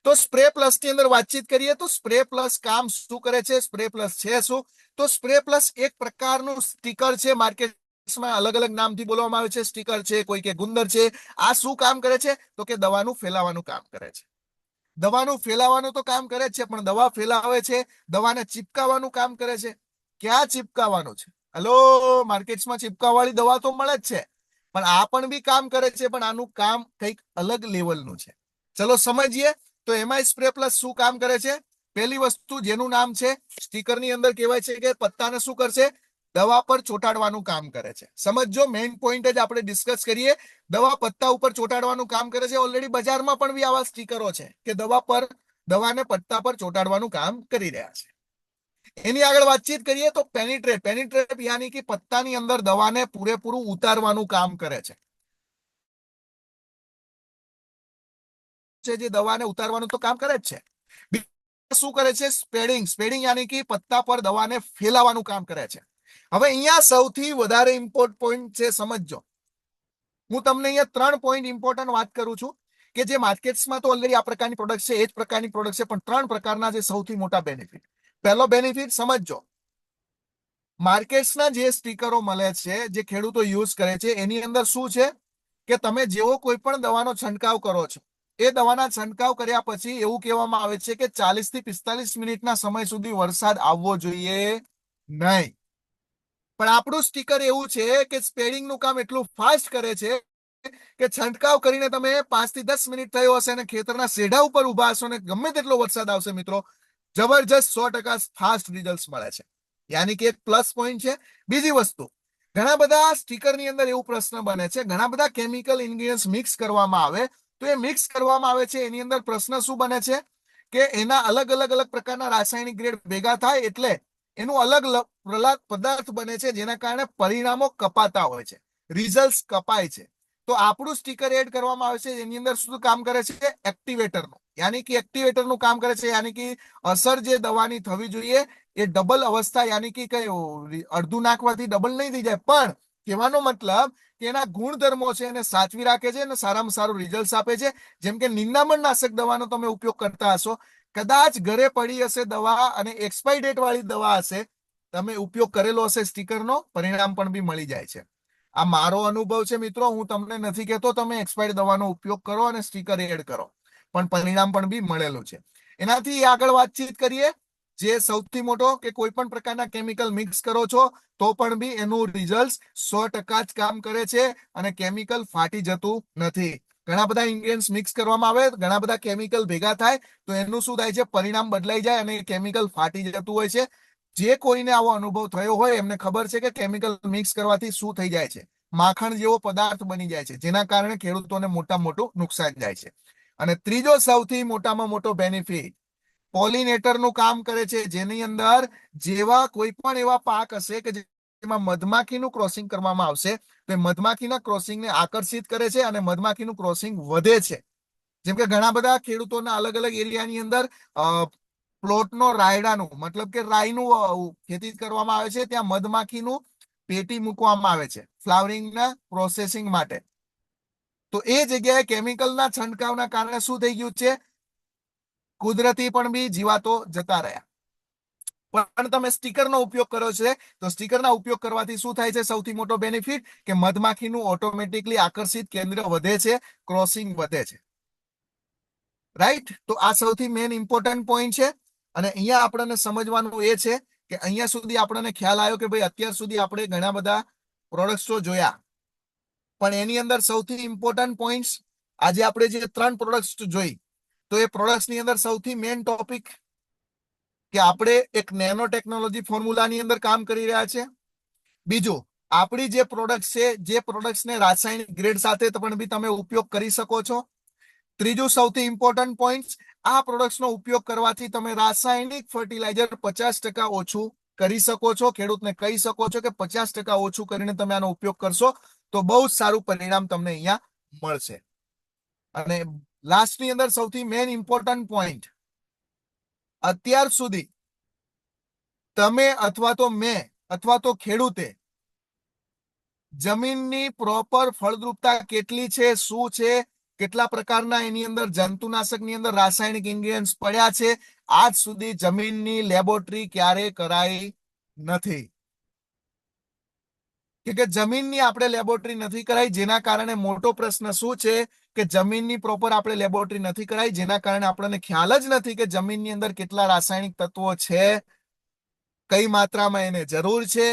તો સ્પ્રે પ્લસ ની અંદર વાતચીત કરીએ તો સ્પ્રે પ્લસ કામ શું કરે છે, સ્પ્રે પ્લસ છે શું? તો સ્પ્રે પ્લસ એક પ્રકારનું સ્ટીકર છે, માર્કેટમાં અલગ અલગ નામથી બોલવામાં આવે છે. સ્ટીકર છે, કોઈ કે ગુંદર છે. આ શું કામ કરે છે? તો કે દવાનું ફેલાવાનું કામ કરે છે. દવાનું ફેલાવાનું તો કામ કરે જ છે, પણ દવા ફેલાવે છે, દવાને ચિપકાવવાનું કામ કરે છે. ક્યાં ચિપકાવવાનું છે? હેલો, માર્કેટમાં ચિપકાવવાળી દવા તો મળે જ છે, પણ આ પણ બી કામ કરે છે, પણ આનું કામ કંઈક અલગ લેવલનું છે. ચલો સમજીએ. તો એમાં સ્પ્રે પ્લસ શું કામ કરે છે? પહેલી વસ્તુ જેનું નામ છે, સ્ટીકર ની અંદર કહેવાય છે કે પત્તાને શું કરશે? દવા પર ચોંટાડવાનું કામ કરે છે. સમજો, મેઇન પોઈન્ટ જ આપણે ડિસ્કસ કરીએ. દવા પત્તા ઉપર ચોંટાડવાનું કામ કરે છે. ઓલરેડી બજારમાં પણ બી આવા સ્ટીકરો છે કે દવાને પત્તા પર ચોંટાડવાનું કામ કરી રહ્યા છે. એની આગળ વાતચીત કરીએ તો પેનિટ્રેટ યાની કે પત્તાની અંદર દવાને પૂરેપૂરું ઉતારવાનું કામ કરે છે. જે દવાને ઉતારવાનું તો કામ કરે જ છે. શું કરે છે? સ્પ્રેડિંગ યાની કે પત્તા પર દવાને ફેલાવાનું કામ કરે છે. હવે અહીંયા સૌથી વધારે ઇમ્પોર્ટન્ટ પોઈન્ટ છે, સમજજો. હું તમને અહીંયા 3 પોઈન્ટ ઇમ્પોર્ટન્ટ વાત કરું છું કે જે માર્કેટ્સમાં તો ઓલરેડી આ પ્રકારની પ્રોડક્ટ છે, એ જ પ્રકારની પ્રોડક્ટ છે, પણ 3 પ્રકારના જે સૌથી મોટા બેનિફિટ. પહેલો બેનિફિટ સમજજો. માર્કેટ્સના જે સ્ટીકરો મળે છે, જે ખેડૂતો યુઝ કરે છે, એની અંદર શું છે કે તમે જેવો કોઈ પણ દવાનો છંટકાવ કરો છો, એ દવાના છંટકાવ કર્યા પછી એવું કહેવામાં આવે છે કે 40 થી 45 મિનિટના સમય સુધી વરસાદ આવવો જોઈએ નહીં. પણ આપણું સ્ટીકર એવું છે કે સ્પ્રેડિંગનું કામ એટલું ફાસ્ટ કરે છે કે છંટકાવ કરીને તમે 5 થી 10 મિનિટ થયો હશે અને ખેતરના શેઢા ઉપર ઉભા હશો ને ગમે તેટલો વરસાદ આવશે મિત્રો, જબરજસ્ત 100% ફાસ્ટ રિઝલ્ટ મળે છે. યાની કે એક પ્લસ પોઈન્ટ છે. બીજી વસ્તુ, ઘણા બધા સ્ટીકરની અંદર એવું પ્રશ્ન બને છે, ઘણા બધા કેમિકલ ઇન્ગ્રેડિયન્ટ્સ મિક્સ કરવામાં આવે, તો એ મિક્સ કરવામાં આવે છે એની અંદર પ્રશ્ન શું બને છે કે એના અલગ અલગ પ્રકારના રાસાયણિક ગ્રેડ ભેગા થાય એટલે એનું અલગ પદાર્થ બને છે, જેના કારણે પરિણામો કપાતા હોય છે, રિઝલ્ટ કપાય છે. તો આપણું સ્ટીકર એડ કરવામાં આવે છે, એની અંદર શું કામ કરે છે? એક્ટિવેટરનું, યાની કે એક્ટિવેટરનું કામ કરે છે. યાની કે અસર જે દવાની થવી જોઈએ એ ડબલ અવસ્થા, યાની કે કઈ અડધું નાખવાથી ડબલ નહીં થઈ જાય, પણ કહેવાનો મતલબ કે એના ગુણધર્મો છે એને સાચવી રાખે છે અને સારામાં સારું રિઝલ્ટ આપે છે. જેમ કે નિંદામણ નાશક દવાનો તમે ઉપયોગ કરતા હશો, કદાચ ઘરે પડી હશે દવા અને એક્સપાયરી ડેટ વાળી દવા હશે, તમે ઉપયોગ કરેલો હશે સ્ટીકરનો, પરિણામ પણ બી મળી જાય છે. આ મારો અનુભવ છે મિત્રો, હું તમને નથી કહેતો તમે એક્સપાયરી દવાનો ઉપયોગ કરો અને સ્ટીકર એડ કરો, પણ પરિણામ પણ બી મળેલું છે. એનાથી આગળ વાતચીત કરીએ. જે સૌથી મોટો કે કોઈ પણ પ્રકારના કેમિકલ મિક્સ કરો છો તો પણ બી એનું રિઝલ્ટ 100% જ કામ કરે છે અને કેમિકલ ફાટી જતું નથી. ઘણા બધા ઇન્ગ્રેડિયન્ટ્સ મિક્સ કરવામાં આવે, ઘણા બધા કેમિકલ ભેગા થાય તો એનું શું થાય છે? પરિણામ બદલાઈ જાય અને કેમિકલ ફાટી જતું હોય છે. જે કોઈને આવો અનુભવ થયો હોય એમને ખબર છે કે કેમિકલ મિક્સ કરવાથી શું થઈ જાય છે, માખણ જેવો પદાર્થ બની જાય છે, જેના કારણે ખેડૂતોને મોટું નુકસાન જાય છે. અને ત્રીજો સૌથી મોટામાં મોટો બેનિફિટ પોલિનેટરનું કામ કરે છે, જેની અંદર જેવા કોઈ પણ એવા પાક હશે કે જેમાં મધમાખીનું ક્રોસિંગ કરવામાં આવશે તો મધમાખીના ક્રોસિંગને આકર્ષિત કરે છે અને મધમાખીનું ક્રોસિંગ વધે છે. જેમ કે ઘણા બધા ખેડૂતોના અલગ અલગ એરિયાની અંદર પ્લોટનો રાયડાનું મતલબ કે રાઈનું ખેતી કરવામાં આવે છે, ત્યાં મધમાખીનું પેટી મૂકવામાં આવે છે ફ્લાવરિંગના પ્રોસેસિંગ માટે. તો એ જગ્યાએ કેમિકલના છંટકાવના કારણે શું થઈ ગયું છે? કુદરતી પણ બી જીવાતો જતા રહ્યા. પણ તમે સ્ટીકરનો ઉપયોગ કરો છે તો સ્ટીકરના ઉપયોગ કરવાથી શું થાય છે? સૌથી મોટો બેનિફિટ કે મધમાખીનું ઓટોમેટિકલી આકર્ષિત કેન્દ્ર વધે છે, ક્રોસિંગ વધે છે. રાઈટ, તો આ સૌથી મેઇન ઇમ્પોર્ટન્ટ પોઈન્ટ છે. અને અહીંયા આપણને સમજવાનું એ છે કે અહીંયા સુધી આપણને ખ્યાલ આવ્યો કે ભાઈ અત્યાર સુધી આપણે ઘણા બધા પ્રોડક્ટ્સો જોયા, પણ એની અંદર સૌથી ઇમ્પોર્ટન્ટ પોઈન્ટ્સ આજે આપણે જે 3 પ્રોડક્ટ્સ જોઈ, તો એ પ્રોડક્ટ્સની અંદર સૌથી મેઇન ટોપિક કે આપણે એક નેનો ટેકનોલોજી ફોર્મ્યુલાની અંદર કામ કરી રહ્યા છે. બીજું આપણી જે પ્રોડક્ટ છે, જે પ્રોડક્ટ્સને રાસાયણિક ગ્રેડ સાથે પણ બી તમે ઉપયોગ કરી શકો છો. ત્રીજું સૌથી ઇમ્પોર્ટન્ટ પોઈન્ટ, આ પ્રોડક્ટ્સનો ઉપયોગ કરવાથી તમે રાસાયણિક ફર્ટિલાઇઝર 50% ઓછું કરી શકો છો. ખેડૂતને કહી શકો છો કે 50% ઓછું કરીને તમે આનો ઉપયોગ કરશો તો બહુ જ સારું પરિણામ તમને અહીંયા મળશે. અને લાસ્ટની અંદર સૌથી મેઇન ઇમ્પોર્ટન્ટ પોઈન્ટ, અત્યાર સુધી તમે અથવા તો મેં અથવા તો ખેડૂતે જમીનની પ્રોપર ફળદ્રુપતા કેટલી છે, શું છે, કેટલા પ્રકારના એની અંદર જંતુનાશકની અંદર રાસાયણિક ઇન્ગ્રેડિયન્ટ્સ પડ્યા છે, આજ સુધી જમીનની લેબોરેટરી ક્યારે કરાઈ નથી. કે જમીનની આપણે લેબોરેટરી નથી કરાઈ, જેના કારણે મોટો પ્રશ્ન શું છે કે જમીનની પ્રોપર આપણે લેબોરેટરી નથી કરાઈ, જેના કારણે આપણને ખ્યાલ જ નથી કે જમીનની અંદર કેટલા રાસાયણિક તત્વો છે, કઈ માત્રામાં એને જરૂર છે,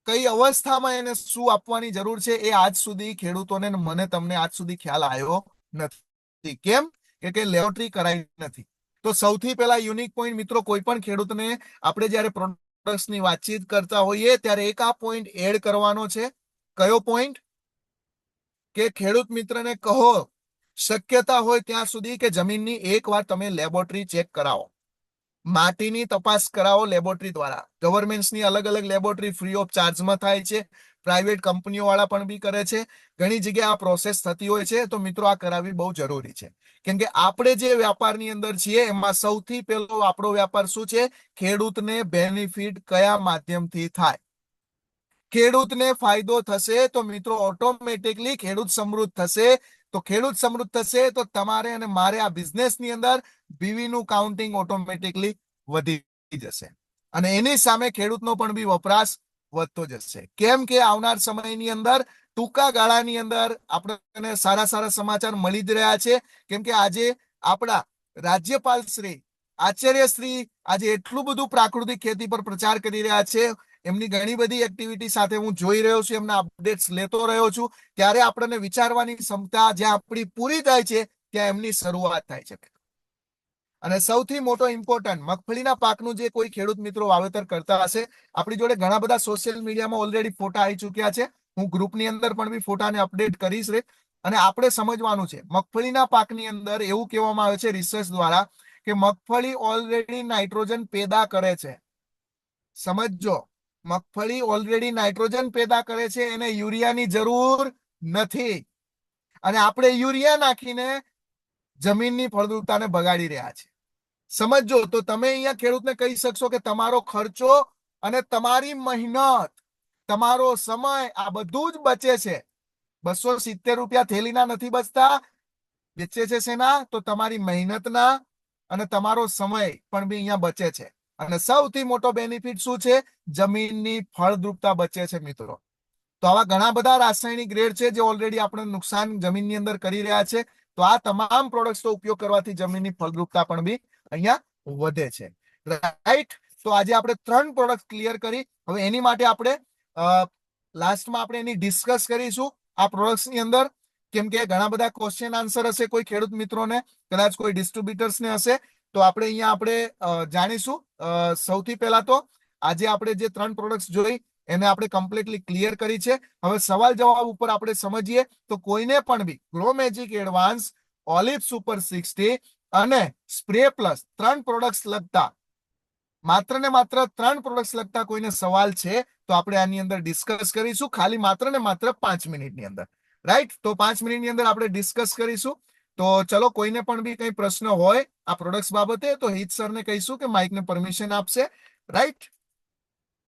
કઈ અવસ્થામાં એને શું આપવાની જરૂર છે, એ આજ સુધી ખેડૂતોને મને તમને આજ સુધી ખ્યાલ આવ્યો નથી. કેમ? કે લેબોરેટરી કરાઈ નથી. તો સૌથી પહેલા યુનિક પોઈન્ટ મિત્રો, કોઈ પણ ખેડૂતને આપણે જ્યારે પ્રોડક્ટ્સની વાતચીત કરતા હોઈએ ત્યારે એક આ પોઈન્ટ એડ કરવાનો છે. કયો પોઈન્ટ? કે ખેડૂત મિત્રને કહો શક્યતા હોય ત્યાં સુધી કે જમીનની એકવાર તમે લેબોરેટરી ચેક કરાવો, માટીની તપાસ કરાવો લેબોરેટરી દ્વારા. ગવર્મેન્ટ્સની અલગ અલગ લેબોરેટરી ફ્રી ઓફ ચાર્જમાં થાય છે, પ્રાઇવેટ કંપનીઓ વાળા પણ બી કરે છે, ઘણી જગ્યાએ આ પ્રોસેસ થતી હોય છે. તો મિત્રો આ કરાવવી બહુ જરૂરી છે, કેમ કે આપણે જે વ્યાપારની અંદર છીએ એમાં સૌથી પહેલો આપણો વ્યાપાર શું છે? ખેડૂતને બેનિફિટ કયા માધ્યમથી થાય, ખેડૂતને ફાયદો થશે તો મિત્રો ઓટોમેટિકલી ખેડૂત સમૃદ્ધ થશે. તો ખેડૂત સમૃદ્ધ થશે તો તમારે અને મારે આ બિઝનેસની અંદર બીવી નું કાઉન્ટિંગ ઓટોમેટિકલી વધી જશે, અને એની સામે ખેડૂતનો પણ બી વપરાશ વધતો જશે. કેમ કે આવનાર સમયની અંદર ટૂંકા ગાળાની અંદર આપણને સારા સારા સમાચાર મળી જ રહ્યા છે. કેમ કે આજે આપણા રાજ્યપાલ શ્રી આચાર્ય શ્રી આજે એટલું બધું પ્રાકૃતિક ખેતી પર પ્રચાર કરી રહ્યા છે. એમની ઘણી બધી એક્ટિવિટી સાથે હું જોઈ રહ્યો છું, એમના અપડેટ્સ લેતો રહ્યો છું, ત્યારે આપણને વિચારવાની ક્ષમતા જ્યાં આપણી પૂરી થાય છે ત્યાં એમની શરૂઆત થાય છે. અને સૌથી મોટો ઇમ્પોર્ટન્ટ, મગફળીના પાકનું જે કોઈ ખેડૂત મિત્રો વાવેતર કરતા હશે, આપણી જોડે ઘણા બધા સોશિયલ મીડિયામાં ઓલરેડી ફોટા આવી ચુક્યા છે. હું ગ્રુપની અંદર પણ બી ફોટાને અપડેટ કરીશ રે. અને આપણે સમજવાનું છે, મગફળીના પાકની અંદર એવું કહેવામાં આવે છે રિસર્ચ દ્વારા કે મગફળી ઓલરેડી નાઇટ્રોજન પેદા કરે છે. સમજો, મગફળી ઓલરેડી નાઇટ્રોજન પેદા કરે છે, એને યુરિયાની જરૂર નથી. અને આપણે યુરિયા નાખીને જમીનની ફળદ્રુપતાને બગાડી રહ્યા છે. સમજો, તો તમે અહીંયા ખેડૂતને કહી શકશો કે તમારો ખર્ચો અને તમારી મહેનત, તમારો સમય આ બધું જ બચે છે. 270 રૂપિયા થેલીના નથી બચતા, વેચે છે શેના? તો તમારી મહેનતના અને તમારો સમય પણ બી અહીંયા બચે છે. અને સૌથી મોટો બેનિફિટ શું છે? જમીનની ફળદ્રુપતા બચે છે મિત્રો. તો આવા ઘણા બધા રાસાયણિક ગ્રેડ છે જે ઓલરેડી આપણે નુકસાન જમીનની અંદર કરી રહ્યા છે. તો આ તમામ પ્રોડક્ટ્સનો ઉપયોગ કરવાથી જમીનની ફળદ્રુપતા પણ બી અહીંયા વધે છે. રાઈટ? તો આજે આપણે 3 પ્રોડક્ટ ક્લિયર કરી. હવે એની માટે આપણે લાસ્ટમાં આપણે એની ડિસ્કસ કરીશું આ પ્રોડક્ટ્સની અંદર, કેમ કે ઘણા બધા ક્વેશ્ચન આન્સર હશે કોઈ ખેડૂત મિત્રોને, કદાચ કોઈ ડિસ્ટ્રીબ્યુટર્સને હશે. તો આપણે અહીંયા આપણે જાણીશું. સૌથી પહેલા તો આજે આપણે જે 3 પ્રોડક્ટ્સ જોઈ એને આપણે કમ્પ્લીટલી ક્લિયર કરી છે. હવે સવાલ જવાબ ઉપર આપણે સમજીએ તો કોઈને પણ B Grow Magic Advance, Olive Super 60 અને સ્પ્રે પ્લસ 3 પ્રોડક્ટ્સ લગતા, માત્ર ને માત્ર 3 પ્રોડક્ટ્સ લગતા કોઈને સવાલ છે તો આપણે આની અંદર ડિસ્કસ કરીશું, ખાલી માત્ર ને માત્ર 5 મિનિટની અંદર. રાઈટ? તો 5 મિનિટની અંદર આપણે ડિસ્કસ કરીશું. તો ચલો, કોઈને પણ બી કઈ પ્રશ્ન હોય આ પ્રોડક્ટ્સ બાબતે તો હિત સરને કહીશું કે માઇકને પરમિશન આપશે. રાઈટ?